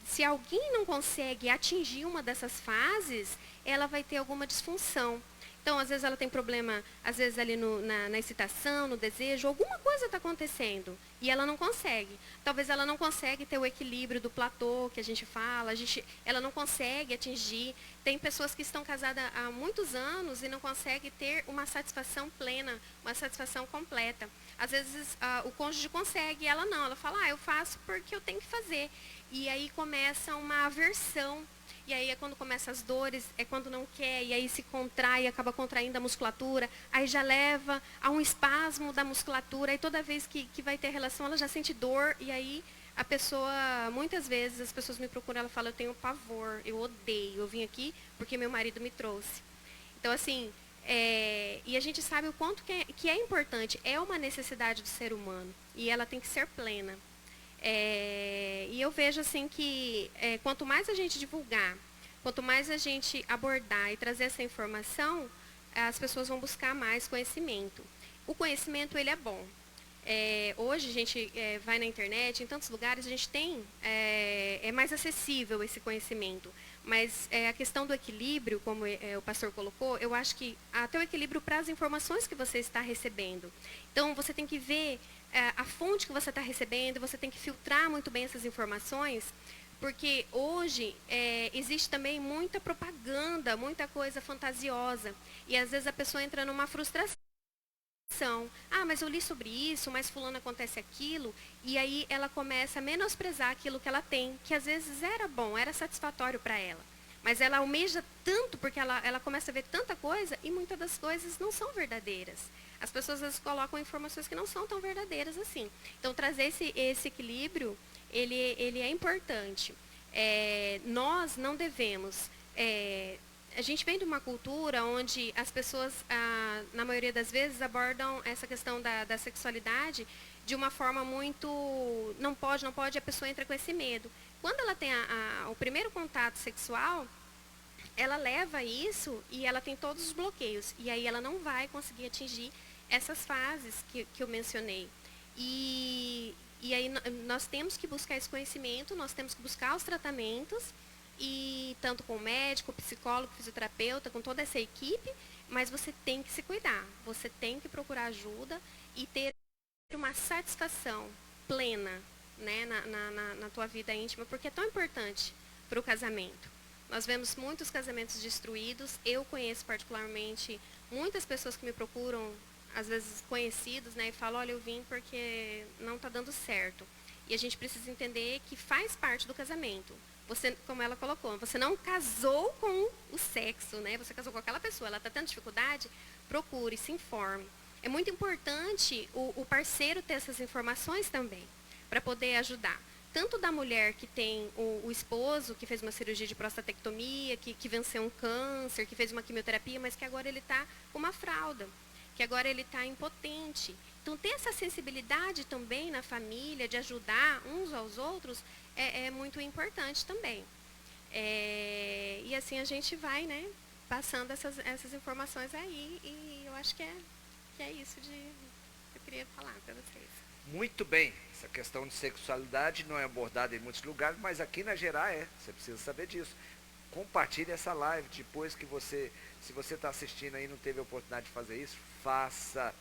se alguém não consegue atingir uma dessas fases, ela vai ter alguma disfunção. Então, às vezes ela tem problema, às vezes ali na excitação, no desejo, alguma coisa está acontecendo e ela não consegue. Talvez ela não consegue ter o equilíbrio do platô que a gente fala, ela não consegue atingir. Tem pessoas que estão casadas há muitos anos e não conseguem ter uma satisfação plena, uma satisfação completa. Às vezes o cônjuge consegue e ela não, ela fala, eu faço porque eu tenho que fazer. E aí começa uma aversão. E aí é quando começam as dores, é quando não quer, e aí se contrai, acaba contraindo a musculatura, aí já leva a um espasmo da musculatura, e toda vez que vai ter relação, ela já sente dor, e aí a pessoa, muitas vezes, as pessoas me procuram, ela fala, eu tenho pavor, eu odeio, eu vim aqui porque meu marido me trouxe. Então, assim, e a gente sabe o quanto que é importante, é uma necessidade do ser humano, e ela tem que ser plena. E eu vejo assim que quanto mais a gente divulgar, quanto mais a gente abordar e trazer essa informação, as pessoas vão buscar mais conhecimento. O conhecimento, ele é bom. Hoje a gente vai na internet, em tantos lugares a gente tem, é mais acessível esse conhecimento. Mas a questão do equilíbrio, como o pastor colocou, eu acho que até o equilíbrio para as informações que você está recebendo. Então, você tem que ver a fonte que você está recebendo, você tem que filtrar muito bem essas informações, porque hoje existe também muita propaganda, muita coisa fantasiosa, e às vezes a pessoa entra numa frustração. Mas eu li sobre isso, mas fulano acontece aquilo, e aí ela começa a menosprezar aquilo que ela tem, que às vezes era bom, era satisfatório para ela. Mas ela almeja tanto, porque ela começa a ver tanta coisa, e muitas das coisas não são verdadeiras. As pessoas às vezes colocam informações que não são tão verdadeiras assim. Então, trazer esse equilíbrio, ele é importante. Nós não devemos... a gente vem de uma cultura onde as pessoas, na maioria das vezes, abordam essa questão da sexualidade de uma forma muito... Não pode, a pessoa entra com esse medo. Quando ela tem o primeiro contato sexual, ela leva isso e ela tem todos os bloqueios. E aí ela não vai conseguir atingir essas fases que eu mencionei. E aí nós temos que buscar esse conhecimento, nós temos que buscar os tratamentos, e tanto com o médico, psicólogo, fisioterapeuta, com toda essa equipe, mas você tem que se cuidar, você tem que procurar ajuda e ter uma satisfação plena, né, na tua vida íntima, porque é tão importante para o casamento. Nós vemos muitos casamentos destruídos, eu conheço particularmente muitas pessoas que me procuram, às vezes conhecidos, né, e falam, olha, eu vim porque não está dando certo. E a gente precisa entender que faz parte do casamento. Você, como ela colocou, você não casou com o sexo, né? Você casou com aquela pessoa, ela está tendo dificuldade, procure, se informe. É muito importante o parceiro ter essas informações também, para poder ajudar. Tanto da mulher que tem o esposo, que fez uma cirurgia de prostatectomia, que venceu um câncer, que fez uma quimioterapia, mas que agora ele está com uma fralda, que agora ele está impotente. Então, ter essa sensibilidade também na família, de ajudar uns aos outros, é muito importante também. E assim a gente vai, né, passando essas informações aí, e eu acho que é isso que eu queria falar para vocês. Muito bem, essa questão de sexualidade não é abordada em muitos lugares, mas aqui na Gerar você precisa saber disso. Compartilhe essa live, depois que se você está assistindo aí e não teve a oportunidade de fazer isso, faça,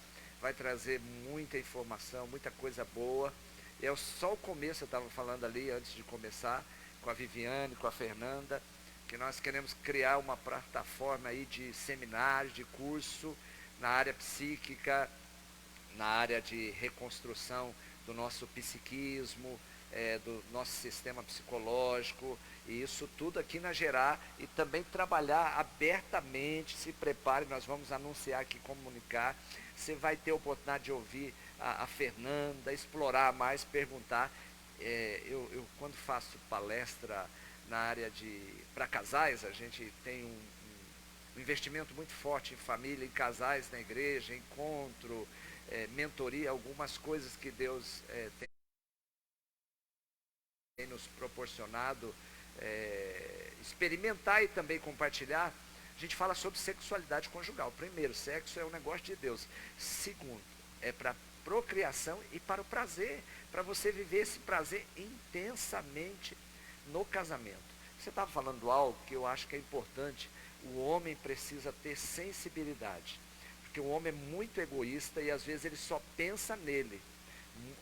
vai trazer muita informação, muita coisa boa. É só o começo, eu estava falando ali antes de começar, com a Viviane, com a Fernanda, que nós queremos criar uma plataforma aí de seminários, de curso na área psíquica, na área de reconstrução do nosso psiquismo, do nosso sistema psicológico, e isso tudo aqui na Gerar, e também trabalhar abertamente, se prepare, nós vamos anunciar aqui, comunicar, você vai ter a oportunidade de ouvir a Fernanda, explorar mais, perguntar. Eu quando faço palestra na área para casais, a gente tem um investimento muito forte em família, em casais na igreja, encontro, mentoria, algumas coisas que Deus tem nos proporcionado experimentar e também compartilhar. A gente fala sobre sexualidade conjugal. Primeiro, sexo é um negócio de Deus. Segundo, é para procriação e para o prazer, para você viver esse prazer intensamente no casamento. Você estava falando algo que eu acho que é importante. O homem precisa ter sensibilidade, porque o homem é muito egoísta e às vezes ele só pensa nele,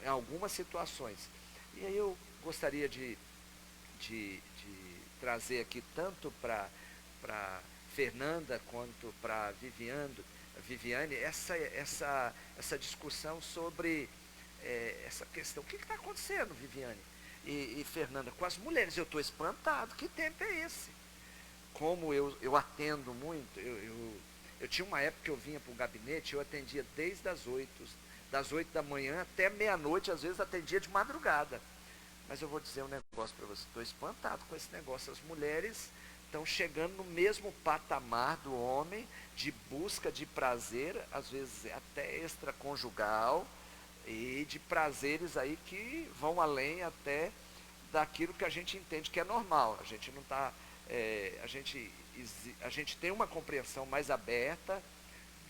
em algumas situações. E aí eu gostaria de trazer aqui tanto para Fernanda quanto para Viviane, essa discussão sobre essa questão. O que está acontecendo, Viviane e Fernanda, com as mulheres? Eu estou espantado, que tempo é esse? Como eu atendo muito, eu tinha uma época que eu vinha para o gabinete, eu atendia desde das 8 da manhã até meia-noite, às vezes atendia de madrugada. Mas eu vou dizer um negócio para você, estou espantado com esse negócio. As mulheres estão chegando no mesmo patamar do homem, de busca de prazer, às vezes até extraconjugal, e de prazeres aí que vão além até daquilo que a gente entende que é normal. A gente não está, a gente tem uma compreensão mais aberta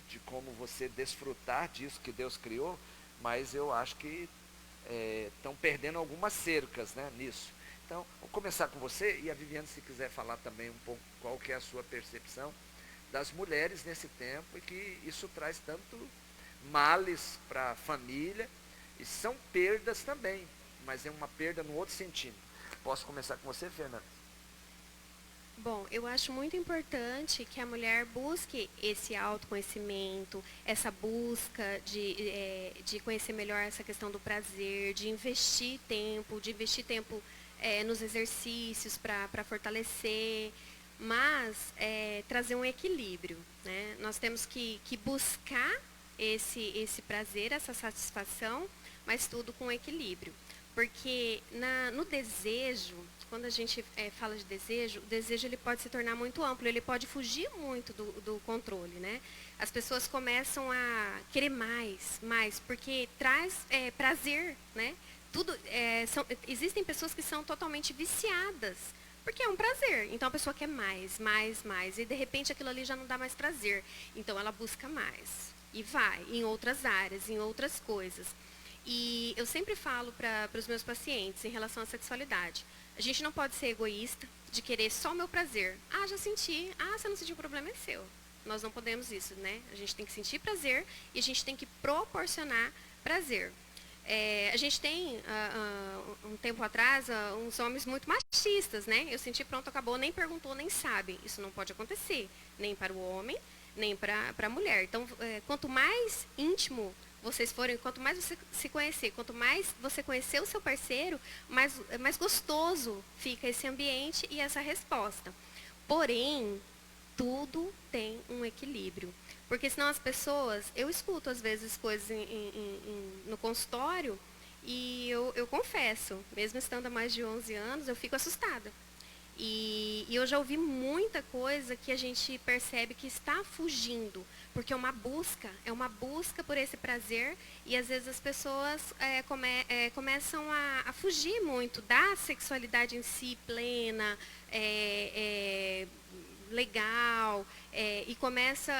de como você desfrutar disso que Deus criou, mas eu acho que estão perdendo algumas cercas, né, nisso. Então, vou começar com você, e a Viviane, se quiser falar também um pouco qual que é a sua percepção das mulheres nesse tempo, e que isso traz tanto males para a família, e são perdas também, mas é uma perda no outro sentido. Posso começar com você, Fernanda? Bom, eu acho muito importante que a mulher busque esse autoconhecimento, essa busca de conhecer melhor essa questão do prazer, de investir tempo nos exercícios para fortalecer, mas trazer um equilíbrio, né? Nós temos que buscar esse prazer, essa satisfação, mas tudo com equilíbrio. Porque no desejo, quando a gente fala de desejo, o desejo ele pode se tornar muito amplo, ele pode fugir muito do controle, né? As pessoas começam a querer mais, porque traz prazer, né? Existem pessoas que são totalmente viciadas Porque é um prazer. Então a pessoa quer mais, mais, mais. E de repente aquilo ali já não dá mais prazer. Então ela busca mais. E vai em outras áreas, em outras coisas. E eu sempre falo para os meus pacientes em relação à sexualidade. A gente não pode ser egoísta de querer só o meu prazer. Ah, já senti. Ah, você não sentiu, o problema é seu. Nós não podemos isso, né? A gente tem que sentir prazer e a gente tem que proporcionar prazer. A gente tem, um tempo atrás, uns homens muito machistas, né? Eu senti, pronto, acabou, nem perguntou, nem sabe. Isso não pode acontecer, nem para o homem, nem para a mulher. Então, quanto mais íntimo vocês forem, quanto mais você se conhecer, quanto mais você conhecer o seu parceiro, mais gostoso fica esse ambiente e essa resposta. Porém, tudo tem um equilíbrio. Porque senão as pessoas, eu escuto às vezes coisas no consultório e eu confesso, mesmo estando há mais de 11 anos, eu fico assustada. E eu já ouvi muita coisa que a gente percebe que está fugindo, porque é uma busca por esse prazer e às vezes as pessoas começam a fugir muito da sexualidade em si plena, legal, e começa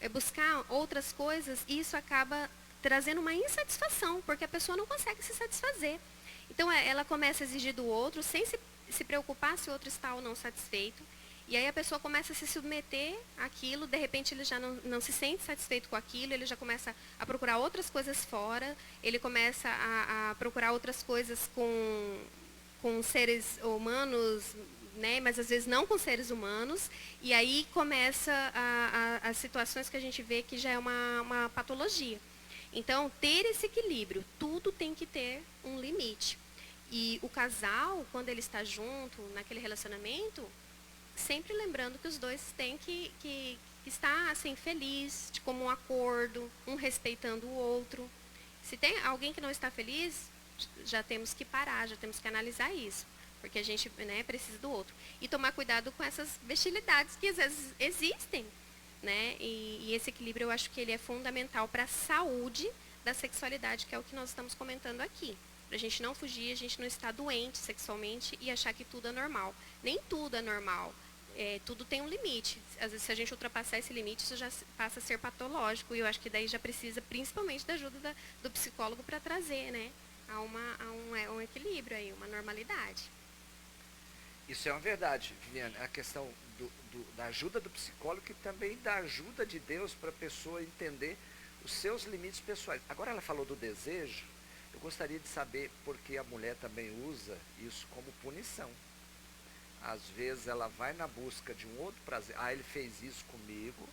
a buscar outras coisas, e isso acaba trazendo uma insatisfação, porque a pessoa não consegue se satisfazer. Então, ela começa a exigir do outro, sem se preocupar se o outro está ou não satisfeito, e aí a pessoa começa a se submeter àquilo, de repente ele já não se sente satisfeito com aquilo, ele já começa a procurar outras coisas fora, ele começa a procurar outras coisas com seres humanos, né, mas às vezes não com seres humanos, e aí começa as situações que a gente vê que já é uma patologia. Então, ter esse equilíbrio, tudo tem que ter um limite. E o casal, quando ele está junto, naquele relacionamento, sempre lembrando que os dois têm que estar assim, feliz, de comum acordo, um respeitando o outro. Se tem alguém que não está feliz, já temos que parar, já temos que analisar isso. Porque a gente, né, precisa do outro. E tomar cuidado com essas bestialidades que às vezes existem. Né? E esse equilíbrio eu acho que ele é fundamental para a saúde da sexualidade, que é o que nós estamos comentando aqui. Para a gente não fugir, a gente não estar doente sexualmente e achar que tudo é normal. Nem tudo é normal. Tudo tem um limite. Às vezes, se a gente ultrapassar esse limite, isso já passa a ser patológico. E eu acho que daí já precisa, principalmente, da ajuda do psicólogo para trazer, né, a um equilíbrio aí, uma normalidade. Isso é uma verdade, Viviane. A questão da ajuda do psicólogo e também da ajuda de Deus para a pessoa entender os seus limites pessoais. Agora ela falou do desejo, eu gostaria de saber porque a mulher também usa isso como punição. Às vezes ela vai na busca de um outro prazer. Ah, ele fez isso comigo,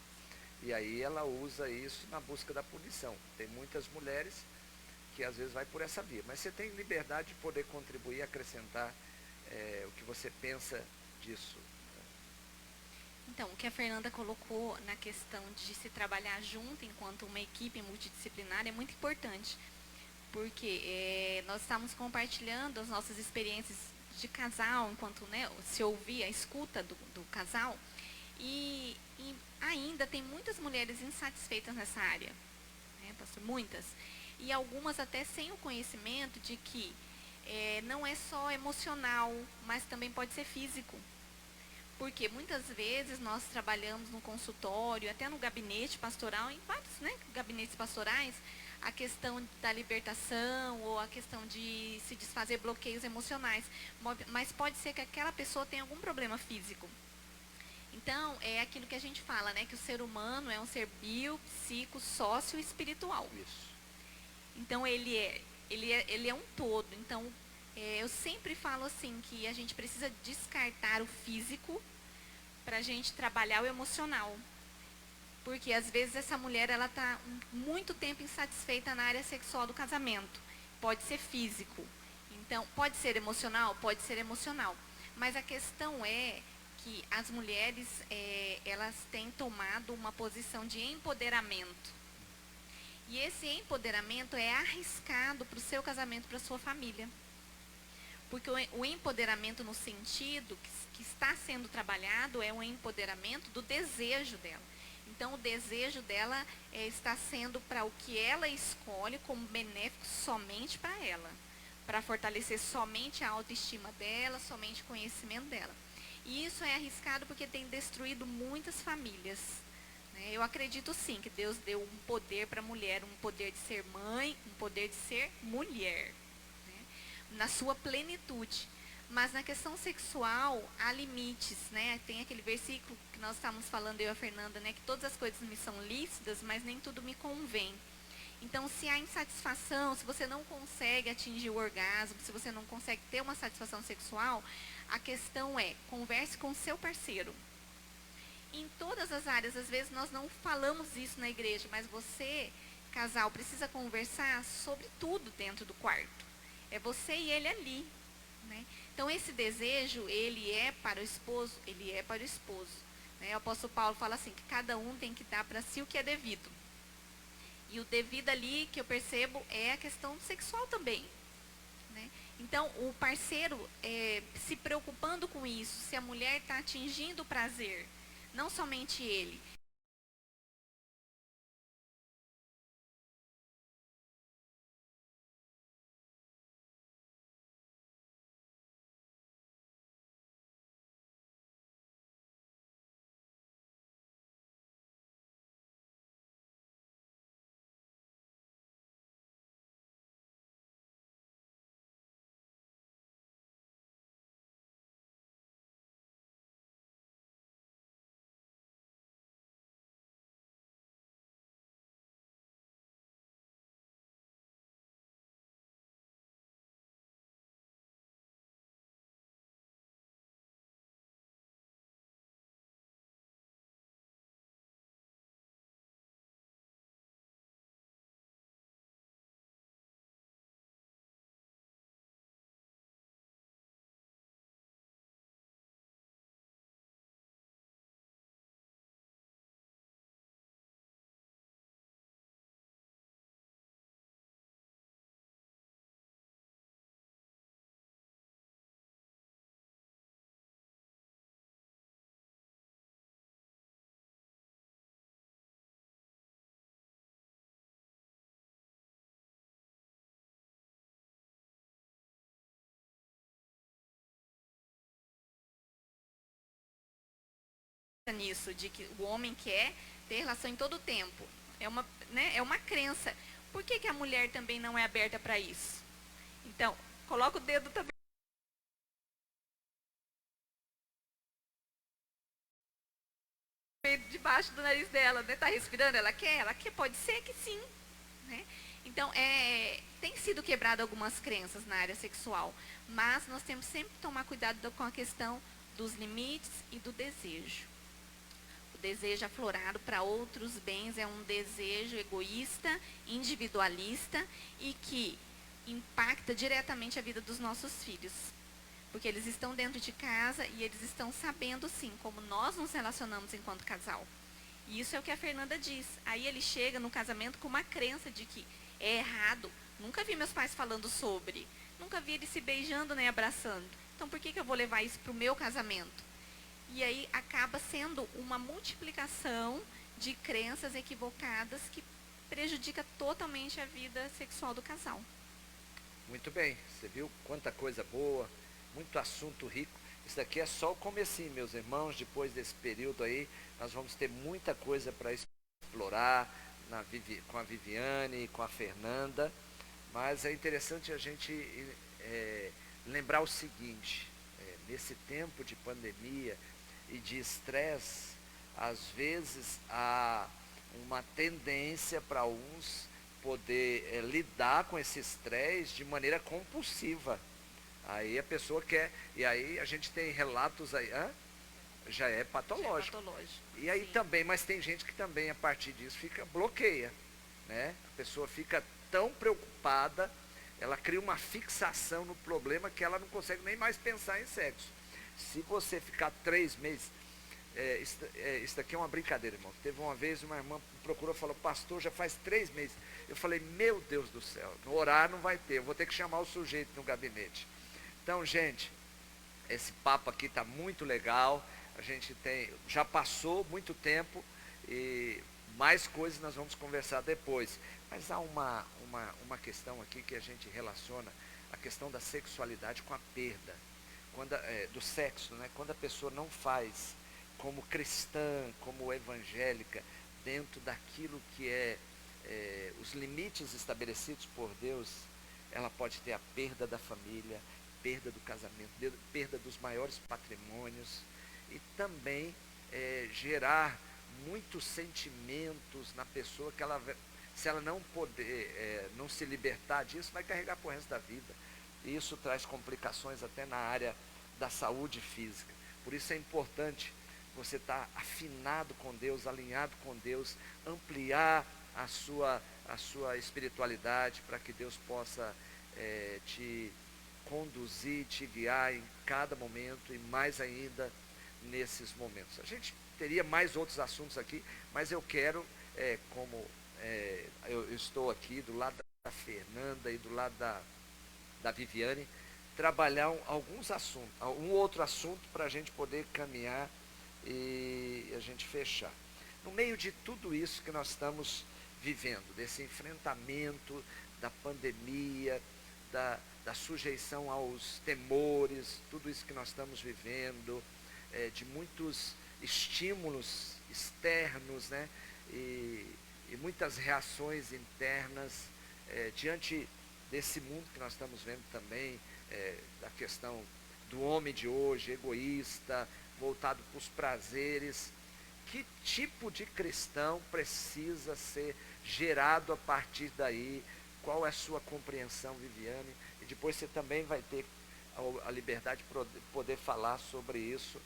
e aí ela usa isso na busca da punição. Tem muitas mulheres que às vezes vai por essa via. Mas você tem liberdade de poder contribuir, acrescentar o que você pensa disso. Então, o que a Fernanda colocou na questão de se trabalhar junto enquanto uma equipe multidisciplinar é muito importante, porque nós estamos compartilhando as nossas experiências de casal, enquanto, né, se ouvir a escuta do casal, e ainda tem muitas mulheres insatisfeitas nessa área, né, pastor? Muitas, e algumas até sem o conhecimento de que não é só emocional, mas também pode ser físico. Porque muitas vezes nós trabalhamos no consultório, até no gabinete pastoral, em vários, né, gabinetes pastorais, a questão da libertação ou a questão de se desfazer bloqueios emocionais. Mas pode ser que aquela pessoa tenha algum problema físico. Então, é aquilo que a gente fala, né, que o ser humano é um ser bio, psico, sócio e espiritual. Isso. Então, ele é um todo. Então, eu sempre falo assim que a gente precisa descartar o físico para a gente trabalhar o emocional. Porque às vezes essa mulher ela está muito tempo insatisfeita na área sexual do casamento. Pode ser físico. Então, pode ser emocional? Pode ser emocional. Mas a questão é que as mulheres elas têm tomado uma posição de empoderamento. E esse empoderamento é arriscado para o seu casamento, para a sua família. Porque o empoderamento no sentido que está sendo trabalhado é o empoderamento do desejo dela. Então, o desejo dela está sendo para o que ela escolhe como benéfico somente para ela. para fortalecer somente a autoestima dela, somente o conhecimento dela. E isso é arriscado porque tem destruído muitas famílias. Né? Eu acredito sim que Deus deu um poder para a mulher, um poder de ser mãe, um poder de ser mulher, né? Na sua plenitude. Mas na questão sexual, há limites, né? Tem aquele versículo que nós estávamos falando, eu e a Fernanda, né? Que todas as coisas me são lícitas, mas nem tudo me convém. Então, se há insatisfação, se você não consegue atingir o orgasmo, se você não consegue ter uma satisfação sexual, a questão é, converse com o seu parceiro. Em todas as áreas, às vezes nós não falamos isso na igreja, mas você, casal, precisa conversar sobre tudo dentro do quarto. É você e ele ali, né? Então, esse desejo, ele é para o esposo, ele é para o esposo. Né? O apóstolo Paulo fala assim, que cada um tem que dar para si o que é devido. E o devido ali, que eu percebo, é a questão sexual também. Né? Então, o parceiro, se preocupando com isso, se a mulher está atingindo o prazer, não somente ele. Nisso, de que o homem quer ter relação em todo o tempo. É uma, né, é uma crença. Por que, que a mulher também não é aberta para isso? Então, coloca o dedo também debaixo do nariz dela, né? Tá respirando? Ela quer? Pode ser que sim. Né? Então, tem sido quebrado algumas crenças na área sexual, mas nós temos sempre que tomar cuidado com a questão dos limites e do desejo. O desejo aflorado para outros bens é um desejo egoísta, individualista e que impacta diretamente a vida dos nossos filhos. Porque eles estão dentro de casa e eles estão sabendo, sim, como nós nos relacionamos enquanto casal. E isso é o que a Fernanda diz. Aí ele chega no casamento com uma crença de que é errado. Nunca vi meus pais falando sobre. Nunca vi eles se beijando nem abraçando. Então, por que eu vou levar isso para o meu casamento? E aí acaba sendo uma multiplicação de crenças equivocadas que prejudica totalmente a vida sexual do casal. Muito bem, você viu quanta coisa boa, muito assunto rico. Isso daqui é só o comecinho, meus irmãos. Depois desse período aí, nós vamos ter muita coisa para explorar com a Viviane, com a Fernanda. Mas é interessante a gente lembrar o seguinte, nesse tempo de pandemia e de estresse, às vezes há uma tendência para uns poder lidar com esse estresse de maneira compulsiva. Aí a pessoa quer, e aí a gente tem relatos aí, já é patológico. E aí sim. Também, mas tem gente que também a partir disso bloqueia, né? A pessoa fica tão preocupada, ela cria uma fixação no problema que ela não consegue nem mais pensar em sexo. Se você ficar 3 meses, isso daqui é uma brincadeira, irmão. Teve uma vez uma irmã me procurou e falou, pastor, já faz 3 meses. Eu falei, meu Deus do céu, no horário não vai ter, eu vou ter que chamar o sujeito no gabinete. Então, gente, esse papo aqui está muito legal. A gente já passou muito tempo e mais coisas nós vamos conversar depois. Mas há uma questão aqui que a gente relaciona a questão da sexualidade com a perda do sexo, né? Quando a pessoa não faz como cristã, como evangélica, dentro daquilo que os limites estabelecidos por Deus, ela pode ter a perda da família, perda do casamento, perda dos maiores patrimônios e também gerar muitos sentimentos na pessoa que se ela não poder, não se libertar disso, vai carregar por resto da vida. E isso traz complicações até na área da saúde física. Por isso é importante você estar afinado com Deus, alinhado com Deus, ampliar a sua espiritualidade para que Deus possa te conduzir, te guiar em cada momento e mais ainda nesses momentos. A gente teria mais outros assuntos aqui, mas eu quero, eu estou aqui do lado da Fernanda e do lado da Viviane, trabalhar alguns assuntos, um outro assunto para a gente poder caminhar e a gente fechar. No meio de tudo isso que nós estamos vivendo, desse enfrentamento da pandemia, da sujeição aos temores, tudo isso que nós estamos vivendo, de muitos estímulos externos, né? E muitas reações internas diante desse mundo que nós estamos vendo também, da questão do homem de hoje, egoísta, voltado para os prazeres. Que tipo de cristão precisa ser gerado a partir daí? Qual é a sua compreensão, Viviane? E depois você também vai ter a liberdade de poder falar sobre isso.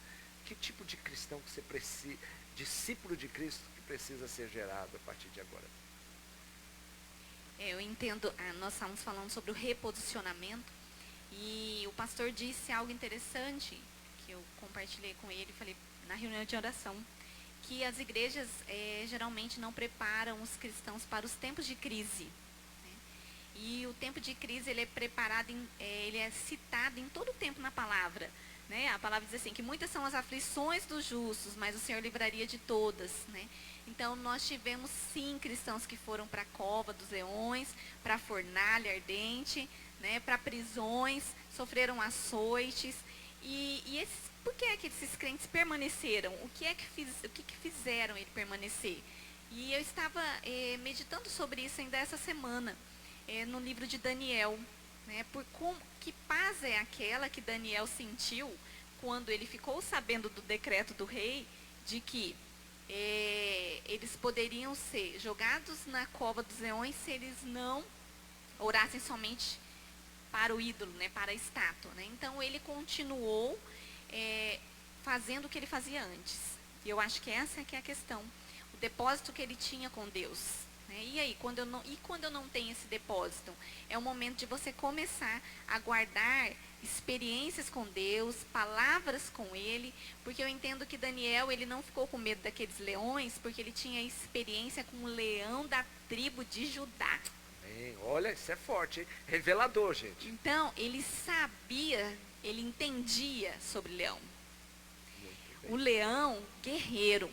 Que tipo de cristão que você precisa, discípulo de Cristo, que precisa ser gerado a partir de agora? Eu entendo, nós estamos falando sobre o reposicionamento, e o pastor disse algo interessante, que eu compartilhei com ele, falei na reunião de oração, que as igrejas geralmente não preparam os cristãos para os tempos de crise. Né? E o tempo de crise, ele é preparado, ele é citado em todo o tempo na palavra. Né? A palavra diz assim, que muitas são as aflições dos justos, mas o Senhor livraria de todas. Né? Então, nós tivemos sim cristãos que foram para a cova dos leões, para a fornalha ardente, né? Para prisões, sofreram açoites. E por que é que esses crentes permaneceram? O que fizeram ele permanecer? E eu estava meditando sobre isso ainda essa semana, no livro de Daniel. Né? Que paz é aquela que Daniel sentiu quando ele ficou sabendo do decreto do rei, de que eles poderiam ser jogados na cova dos leões se eles não orassem somente para o ídolo, né, para a estátua. Né? Então, ele continuou fazendo o que ele fazia antes. E eu acho que essa é que é a questão. O depósito que ele tinha com Deus. Né? E aí, quando eu não tenho esse depósito? É o momento de você começar a guardar experiências com Deus, palavras com Ele, porque eu entendo que Daniel, ele não ficou com medo daqueles leões, porque ele tinha experiência com o leão da tribo de Judá. Olha, isso é forte, hein? Revelador, gente. Então, ele sabia, ele entendia sobre leão. O leão guerreiro,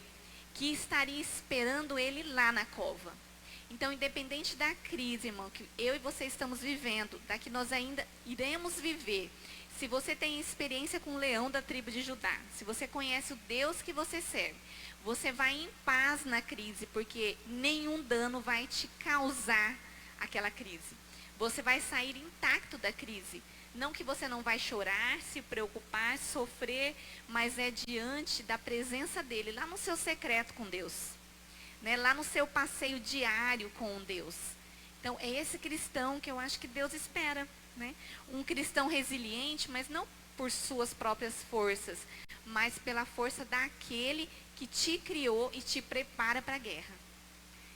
que estaria esperando ele lá na cova. Então, independente da crise, irmão, que eu e você estamos vivendo, da que nós ainda iremos viver, se você tem experiência com o leão da tribo de Judá, se você conhece o Deus que você serve, você vai em paz na crise, porque nenhum dano vai te causar aquela crise. Você vai sair intacto da crise. Não que você não vai chorar, se preocupar, sofrer, mas é diante da presença dele, lá no seu secreto com Deus. Né? Lá no seu passeio diário com Deus. Então, é esse cristão que eu acho que Deus espera. Né? Um cristão resiliente, mas não por suas próprias forças, mas pela força daquele que te criou e te prepara para a guerra.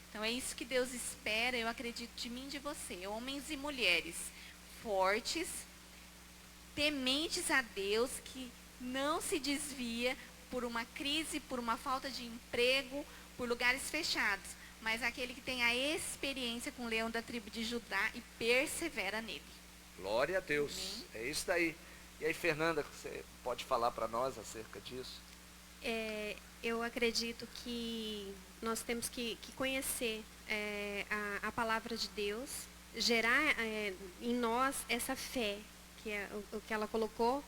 Então, é isso que Deus espera, eu acredito, de mim e de você. Homens e mulheres fortes, tementes a Deus, que não se desvia por uma crise, por uma falta de emprego, por lugares fechados, mas aquele que tem a experiência com o leão da tribo de Judá e persevera nele. Glória a Deus. Amém. É isso daí. E aí, Fernanda, você pode falar para nós acerca disso? Eu acredito que nós temos que conhecer a palavra de Deus, gerar em nós essa fé, que é o que ela colocou,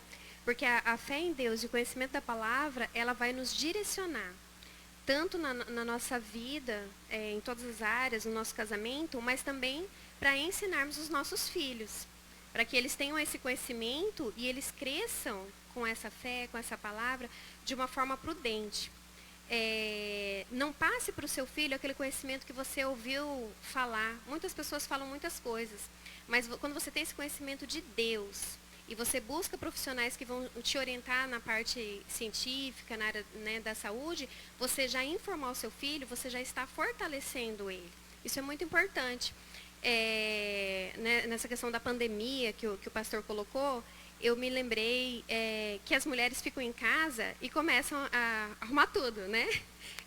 porque a fé em Deus e o conhecimento da palavra, ela vai nos direcionar, tanto na nossa vida, em todas as áreas, no nosso casamento, mas também para ensinarmos os nossos filhos, para que eles tenham esse conhecimento e eles cresçam com essa fé, com essa palavra, de uma forma prudente. Não passe para o seu filho aquele conhecimento que você ouviu falar. Muitas pessoas falam muitas coisas, mas quando você tem esse conhecimento de Deus e você busca profissionais que vão te orientar na parte científica, na área, né, da saúde, você já informar o seu filho, você já está fortalecendo ele. Isso é muito importante. Né, nessa questão da pandemia que o pastor colocou, eu me lembrei que as mulheres ficam em casa e começam a arrumar tudo, né?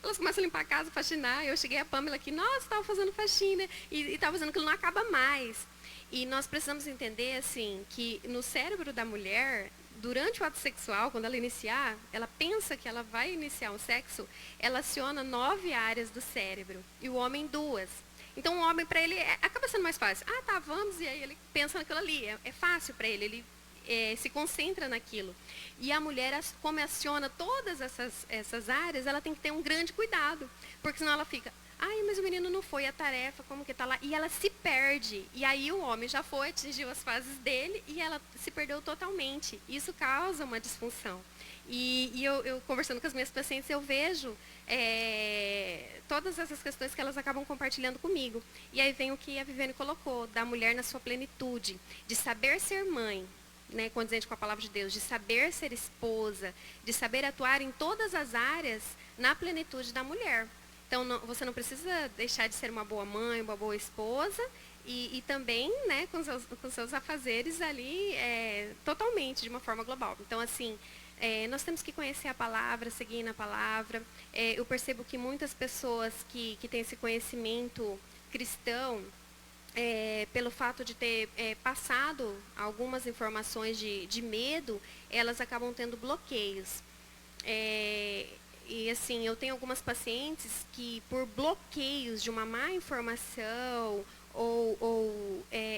Elas começam a limpar a casa, faxinar. Eu cheguei a Pamela aqui, nossa, estava fazendo faxina e estava fazendo aquilo, não acaba mais. E nós precisamos entender, assim, que no cérebro da mulher, durante o ato sexual, quando ela iniciar, ela pensa que ela vai iniciar um sexo, ela aciona 9 áreas do cérebro e o homem 2. Então, o homem, para ele, acaba sendo mais fácil. Ah, tá, vamos, e aí ele pensa naquilo ali. É fácil para ele se concentra naquilo. E a mulher, como aciona todas essas áreas, ela tem que ter um grande cuidado, porque senão ela fica, ai, mas o menino não foi a tarefa, como que tá lá? E ela se perde. E aí o homem já foi, atingiu as fases dele e ela se perdeu totalmente. Isso causa uma disfunção. E eu conversando com as minhas pacientes, eu vejo todas essas questões que elas acabam compartilhando comigo. E aí vem o que a Viviane colocou, da mulher na sua plenitude, de saber ser mãe, né, condizente com a palavra de Deus, de saber ser esposa, de saber atuar em todas as áreas na plenitude da mulher. Então, você não precisa deixar de ser uma boa mãe, uma boa esposa, e também, né, com seus afazeres ali, totalmente, de uma forma global. Então, assim, nós temos que conhecer a palavra, seguir na palavra. Eu percebo que muitas pessoas que têm esse conhecimento cristão, pelo fato de ter passado algumas informações de medo, elas acabam tendo bloqueios. E assim, eu tenho algumas pacientes que por bloqueios de uma má informação,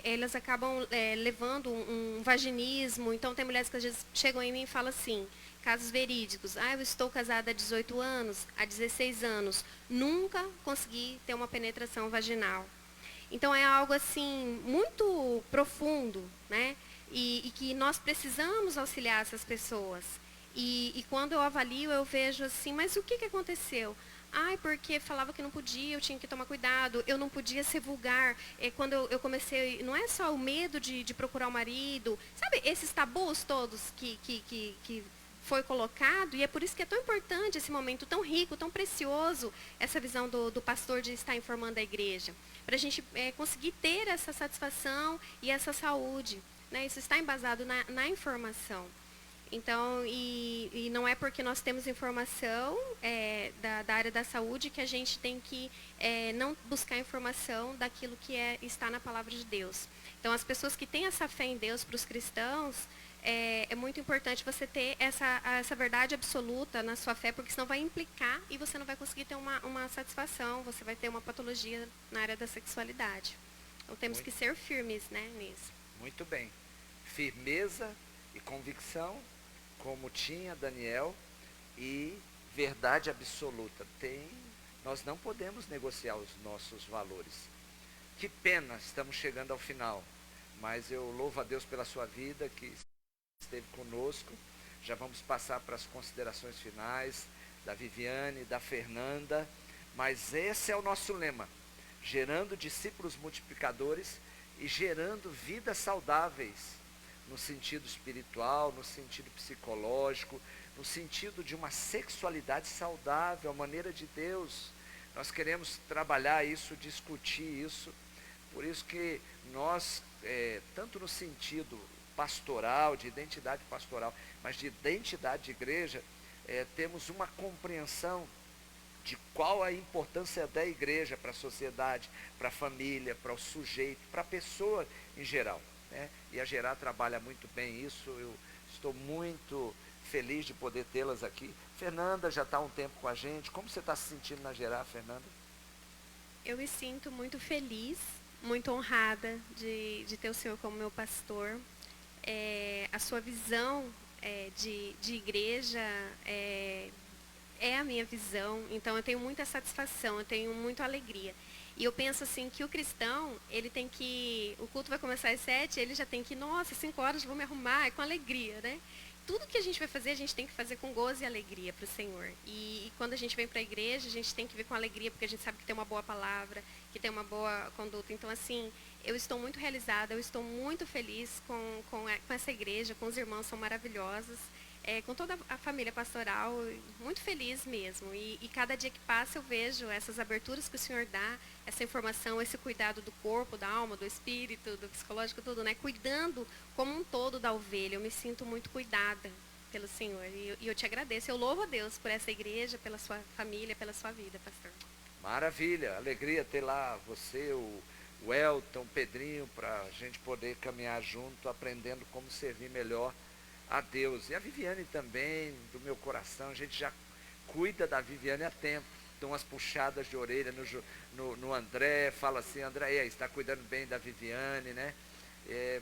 elas acabam levando um vaginismo. Então, tem mulheres que às vezes chegam em mim e falam assim, casos verídicos, eu estou casada há 18 anos, há 16 anos, nunca consegui ter uma penetração vaginal. Então, é algo assim, muito profundo, né? E que nós precisamos auxiliar essas pessoas. E quando eu avalio, eu vejo assim, mas o que aconteceu? Porque falava que não podia, eu tinha que tomar cuidado, eu não podia ser vulgar. Quando eu comecei, não é só o medo de procurar o marido, sabe, esses tabus todos que foi colocado, e é por isso que é tão importante esse momento tão rico, tão precioso, essa visão do pastor de estar informando a igreja, para a gente conseguir ter essa satisfação e essa saúde, né? Isso está embasado na informação. Então, e não é porque nós temos informação da área da saúde que a gente tem que não buscar informação daquilo que está na palavra de Deus. Então, as pessoas que têm essa fé em Deus, para os cristãos, é muito importante você ter essa verdade absoluta na sua fé, porque senão vai implicar e você não vai conseguir ter uma satisfação, você vai ter uma patologia na área da sexualidade. Então, temos que ser firmes, né, nisso. Muito bem. Firmeza e convicção, como tinha Daniel, e verdade absoluta. Nós não podemos negociar os nossos valores. Que pena, estamos chegando ao final, mas eu louvo a Deus pela sua vida, que esteve conosco. Já vamos passar para as considerações finais da Viviane, da Fernanda, mas esse é o nosso lema, gerando discípulos multiplicadores e gerando vidas saudáveis, no sentido espiritual, no sentido psicológico, no sentido de uma sexualidade saudável, a maneira de Deus. Nós queremos trabalhar isso, discutir isso, por isso que nós, tanto no sentido pastoral, de identidade pastoral, mas de identidade de igreja, temos uma compreensão de qual a importância da igreja para a sociedade, para a família, para o sujeito, para a pessoa em geral. E a Gerar trabalha muito bem isso. Eu estou muito feliz de poder tê-las aqui. Fernanda já está há um tempo com a gente. Como você está se sentindo na Gerar, Fernanda? Eu me sinto muito feliz muito honrada de ter o senhor como meu pastor. A sua visão de igreja é a minha visão, então eu tenho muita satisfação, eu tenho muita alegria. E eu penso assim que o cristão, ele tem que, o culto vai começar às 7, ele já tem que, nossa, 5 horas vou me arrumar, é com alegria, né? Tudo que a gente vai fazer, a gente tem que fazer com gozo e alegria para o Senhor. E quando a gente vem para a igreja, a gente tem que vir com alegria, porque a gente sabe que tem uma boa palavra, que tem uma boa conduta. Então, assim, eu estou muito realizada, eu estou muito feliz com essa igreja, com os irmãos, são maravilhosos. Com toda a família pastoral, muito feliz mesmo. E cada dia que passa eu vejo essas aberturas que o Senhor dá, essa informação, esse cuidado do corpo, da alma, do espírito, do psicológico, tudo, né? Cuidando como um todo da ovelha. Eu me sinto muito cuidada pelo Senhor. E eu te agradeço. Eu louvo a Deus por essa igreja, pela sua família, pela sua vida, pastor. Maravilha, alegria ter lá você, o Elton, o Pedrinho, para a gente poder caminhar junto, aprendendo como servir melhor a Deus. E a Viviane também, do meu coração, a gente já cuida da Viviane há tempo, dá umas puxadas de orelha no André, fala assim, André, está cuidando bem da Viviane, né?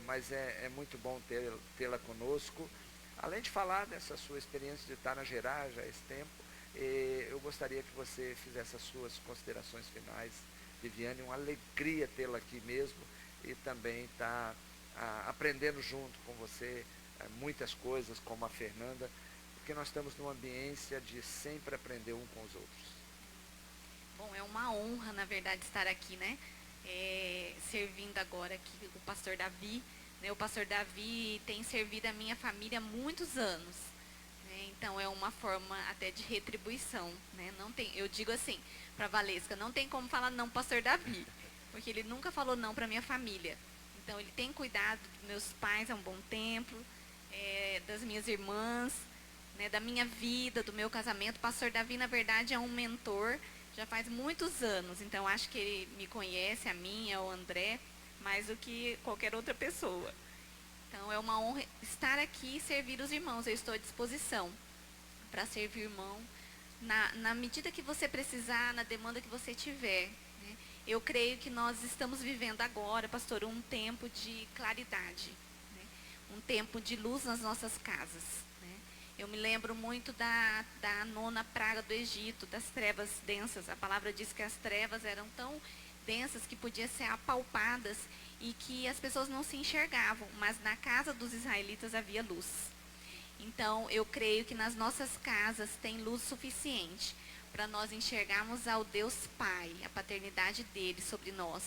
Mas é muito bom tê-la conosco. Além de falar dessa sua experiência de estar na Gerar já há esse tempo, eu gostaria que você fizesse as suas considerações finais. Viviane, uma alegria tê-la aqui mesmo e também estar aprendendo junto com você muitas coisas, como a Fernanda, porque nós estamos numa ambiência de sempre aprender um com os outros. Bom, é uma honra, na verdade, estar aqui, né? Servindo agora aqui o pastor Davi. Né? O pastor Davi tem servido a minha família há muitos anos. Né? Então, é uma forma até de retribuição. Né? Não tem, eu digo assim, para Valesca, não tem como falar não pastor Davi, porque ele nunca falou não para minha família. Então, ele tem cuidado dos meus pais há um bom tempo, das minhas irmãs, né, da minha vida, do meu casamento. O pastor Davi, na verdade, é um mentor, já faz muitos anos, então acho que ele me conhece, a mim, ao André, mais do que qualquer outra pessoa. Então, é uma honra estar aqui e servir os irmãos. Eu estou à disposição para servir o irmão, na medida que você precisar, na demanda que você tiver. Né? Eu creio que nós estamos vivendo agora, pastor, um tempo de claridade, um tempo de luz nas nossas casas. Né? Eu me lembro muito da 9ª praga do Egito, das trevas densas. A palavra diz que as trevas eram tão densas que podiam ser apalpadas e que as pessoas não se enxergavam, mas na casa dos israelitas havia luz. Então, eu creio que nas nossas casas tem luz suficiente para nós enxergarmos ao Deus Pai, a paternidade dele sobre nós,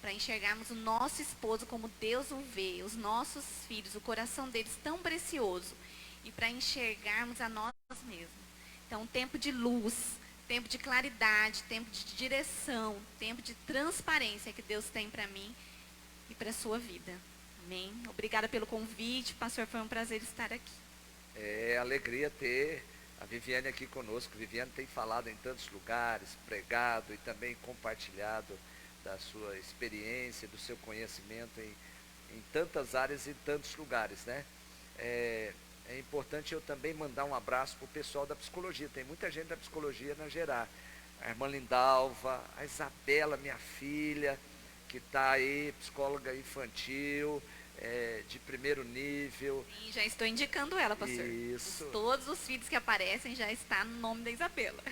para enxergarmos o nosso esposo como Deus o vê, os nossos filhos, o coração deles tão precioso, e para enxergarmos a nós mesmos. Então, tempo de luz, tempo de claridade, tempo de direção, tempo de transparência que Deus tem para mim e para a sua vida. Amém? Obrigada pelo convite, pastor, foi um prazer estar aqui. É alegria ter a Viviane aqui conosco. Viviane tem falado em tantos lugares, pregado e também compartilhado da sua experiência, do seu conhecimento em tantas áreas e tantos lugares, né? É importante eu também mandar um abraço para o pessoal da psicologia. Tem muita gente da psicologia na Gerar. A irmã Lindalva, a Isabela, minha filha, que está aí, psicóloga infantil, de primeiro nível. Sim, já estou indicando ela, pastor. Isso. Todos os filhos que aparecem já está no nome da Isabela.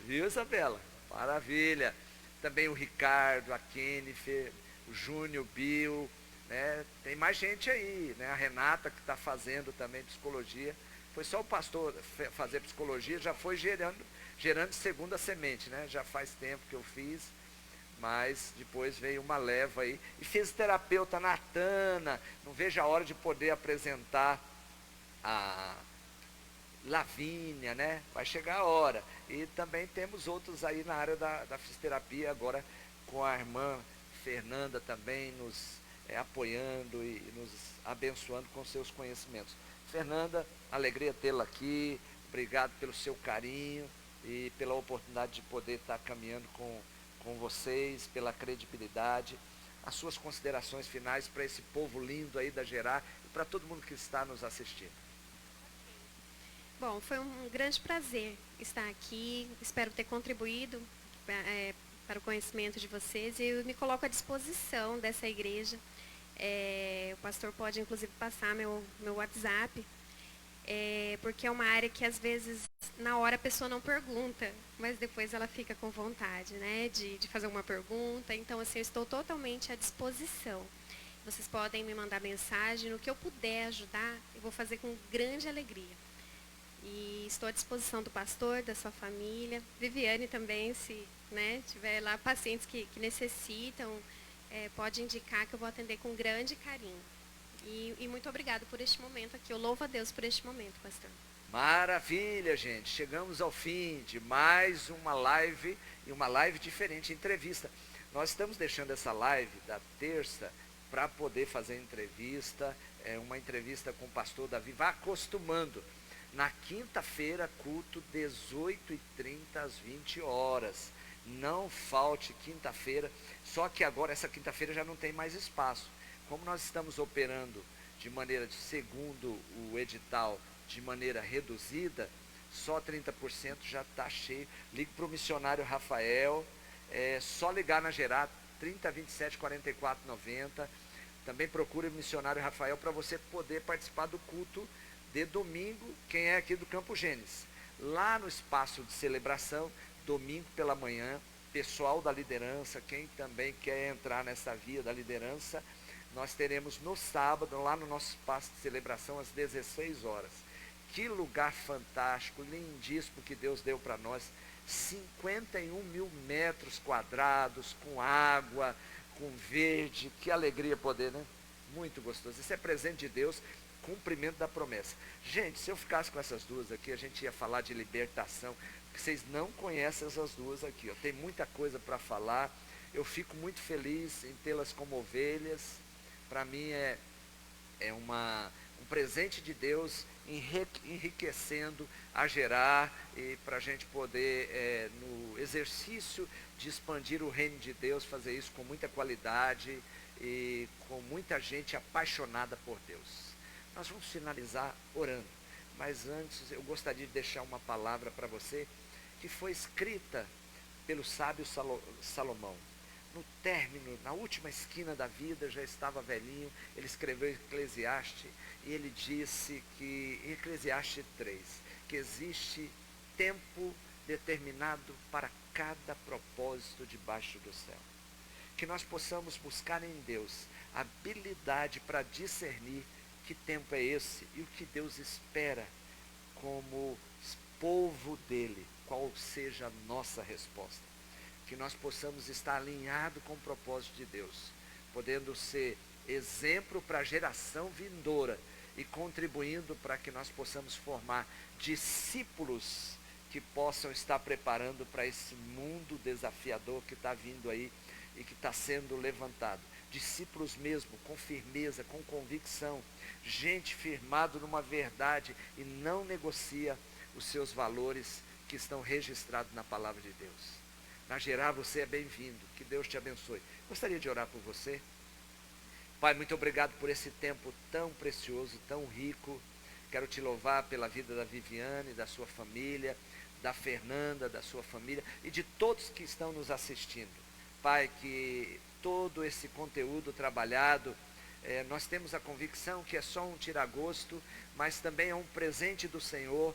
Viu, Isabela? Maravilha. Também o Ricardo, a Kennifer, o Júnior, o Bill, né? Tem mais gente aí, né? A Renata, que está fazendo também psicologia. Foi só o pastor fazer psicologia, já foi gerando segunda semente, né? Já faz tempo que eu fiz, mas depois veio uma leva aí. E fisioterapeuta Natana, não vejo a hora de poder apresentar a Lavínia, né? Vai chegar a hora. E também temos outros aí na área da fisioterapia, agora com a irmã Fernanda também nos apoiando e nos abençoando com seus conhecimentos. Fernanda, alegria tê-la aqui, obrigado pelo seu carinho e pela oportunidade de poder estar caminhando com vocês, pela credibilidade. As suas considerações finais para esse povo lindo aí da Gerar e para todo mundo que está nos assistindo. Bom, foi um grande prazer estar aqui, espero ter contribuído para o conhecimento de vocês, e eu me coloco à disposição dessa igreja. O pastor pode, inclusive, passar meu WhatsApp, porque é uma área que, às vezes, na hora a pessoa não pergunta, mas depois ela fica com vontade, né, de fazer uma pergunta. Então, assim, eu estou totalmente à disposição. Vocês podem me mandar mensagem, no que eu puder ajudar, eu vou fazer com grande alegria. E estou à disposição do pastor, da sua família. Viviane também, se tiver lá pacientes que necessitam, pode indicar que eu vou atender com grande carinho. E muito obrigado por este momento aqui. Eu louvo a Deus por este momento, pastor. Maravilha, gente. Chegamos ao fim de mais uma live, e uma live diferente, entrevista. Nós estamos deixando essa live da terça para poder fazer entrevista, uma entrevista com o pastor Davi. Vá acostumando. Na quinta-feira, culto 18h30 às 20 horas. Não falte quinta-feira, só que agora essa quinta-feira já não tem mais espaço. Como nós estamos operando de maneira, segundo o edital, de maneira reduzida, só 30% já está cheio. Ligue para o missionário Rafael, só ligar na Gerard, 3027 44 90. Também procure o missionário Rafael para você poder participar do culto de domingo, quem é aqui do Campo Gênesis. Lá no espaço de celebração, domingo pela manhã, pessoal da liderança, quem também quer entrar nessa via da liderança, nós teremos no sábado, lá no nosso espaço de celebração, às 16 horas. Que lugar fantástico, lindíssimo que Deus deu para nós. 51 mil metros quadrados, com água, com verde, que alegria poder, né? Muito gostoso. Isso é presente de Deus, cumprimento da promessa. Gente, se eu ficasse com essas duas aqui, a gente ia falar de libertação, porque vocês não conhecem essas duas aqui, ó. Tem muita coisa para falar. Eu fico muito feliz em tê-las como ovelhas. Para mim é um presente de Deus enriquecendo a Gerar, e para a gente poder, no exercício de expandir o reino de Deus, fazer isso com muita qualidade e com muita gente apaixonada por Deus. Nós vamos finalizar orando, mas antes eu gostaria de deixar uma palavra para você, que foi escrita pelo sábio Salomão. No término, na última esquina da vida, já estava velhinho, ele escreveu Eclesiastes, e ele disse que, em Eclesiastes 3, que existe tempo determinado para cada propósito debaixo do céu. Que nós possamos buscar em Deus habilidade para discernir que tempo é esse e o que Deus espera como povo dele, qual seja a nossa resposta. Que nós possamos estar alinhados com o propósito de Deus, podendo ser exemplo para a geração vindoura e contribuindo para que nós possamos formar discípulos que possam estar preparando para esse mundo desafiador que está vindo aí e que está sendo levantado. Discípulos mesmo, com firmeza, com convicção, gente firmado numa verdade e não negocia os seus valores que estão registrados na palavra de Deus. Na Gerar, você é bem-vindo, que Deus te abençoe. Gostaria de orar por você. Pai, muito obrigado por esse tempo tão precioso, tão rico. Quero te louvar pela vida da Viviane, da sua família, da Fernanda, da sua família e de todos que estão nos assistindo. Pai, que todo esse conteúdo trabalhado, nós temos a convicção que é só um tiragosto, mas também é um presente do Senhor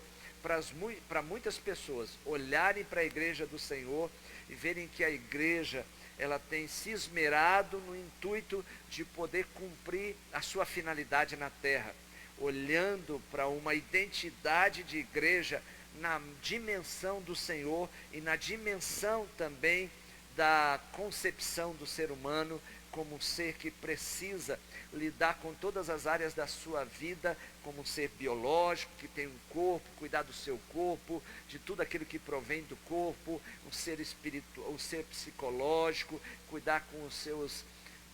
para muitas pessoas olharem para a igreja do Senhor e verem que a igreja, ela tem se esmerado no intuito de poder cumprir a sua finalidade na terra, olhando para uma identidade de igreja na dimensão do Senhor e na dimensão também da concepção do ser humano como um ser que precisa lidar com todas as áreas da sua vida, como um ser biológico, que tem um corpo, cuidar do seu corpo, de tudo aquilo que provém do corpo, um ser espiritual, um ser psicológico, cuidar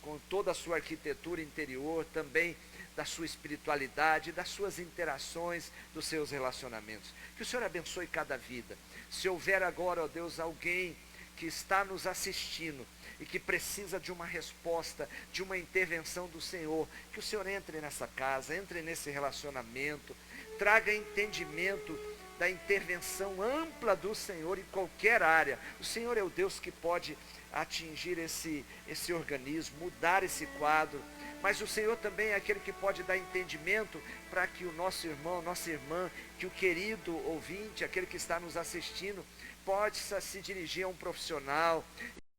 com toda a sua arquitetura interior, também da sua espiritualidade, das suas interações, dos seus relacionamentos. Que o Senhor abençoe cada vida. Se houver agora, ó Deus, alguém que está nos assistindo e que precisa de uma resposta, de uma intervenção do Senhor, que o Senhor entre nessa casa, entre nesse relacionamento, traga entendimento da intervenção ampla do Senhor em qualquer área. O Senhor é o Deus que pode atingir esse organismo, mudar esse quadro, mas o Senhor também é aquele que pode dar entendimento para que o nosso irmão, nossa irmã, que o querido ouvinte, aquele que está nos assistindo, possa se dirigir a um profissional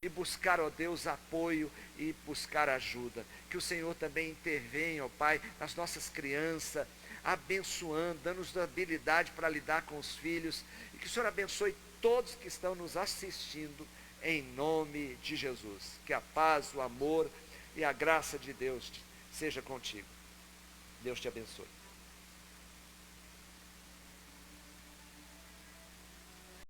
e buscar, ó Deus, apoio e buscar ajuda. Que o Senhor também intervenha, ó Pai, nas nossas crianças, abençoando, dando-nos habilidade para lidar com os filhos, e que o Senhor abençoe todos que estão nos assistindo, em nome de Jesus. Que a paz, o amor e a graça de Deus seja contigo. Deus te abençoe.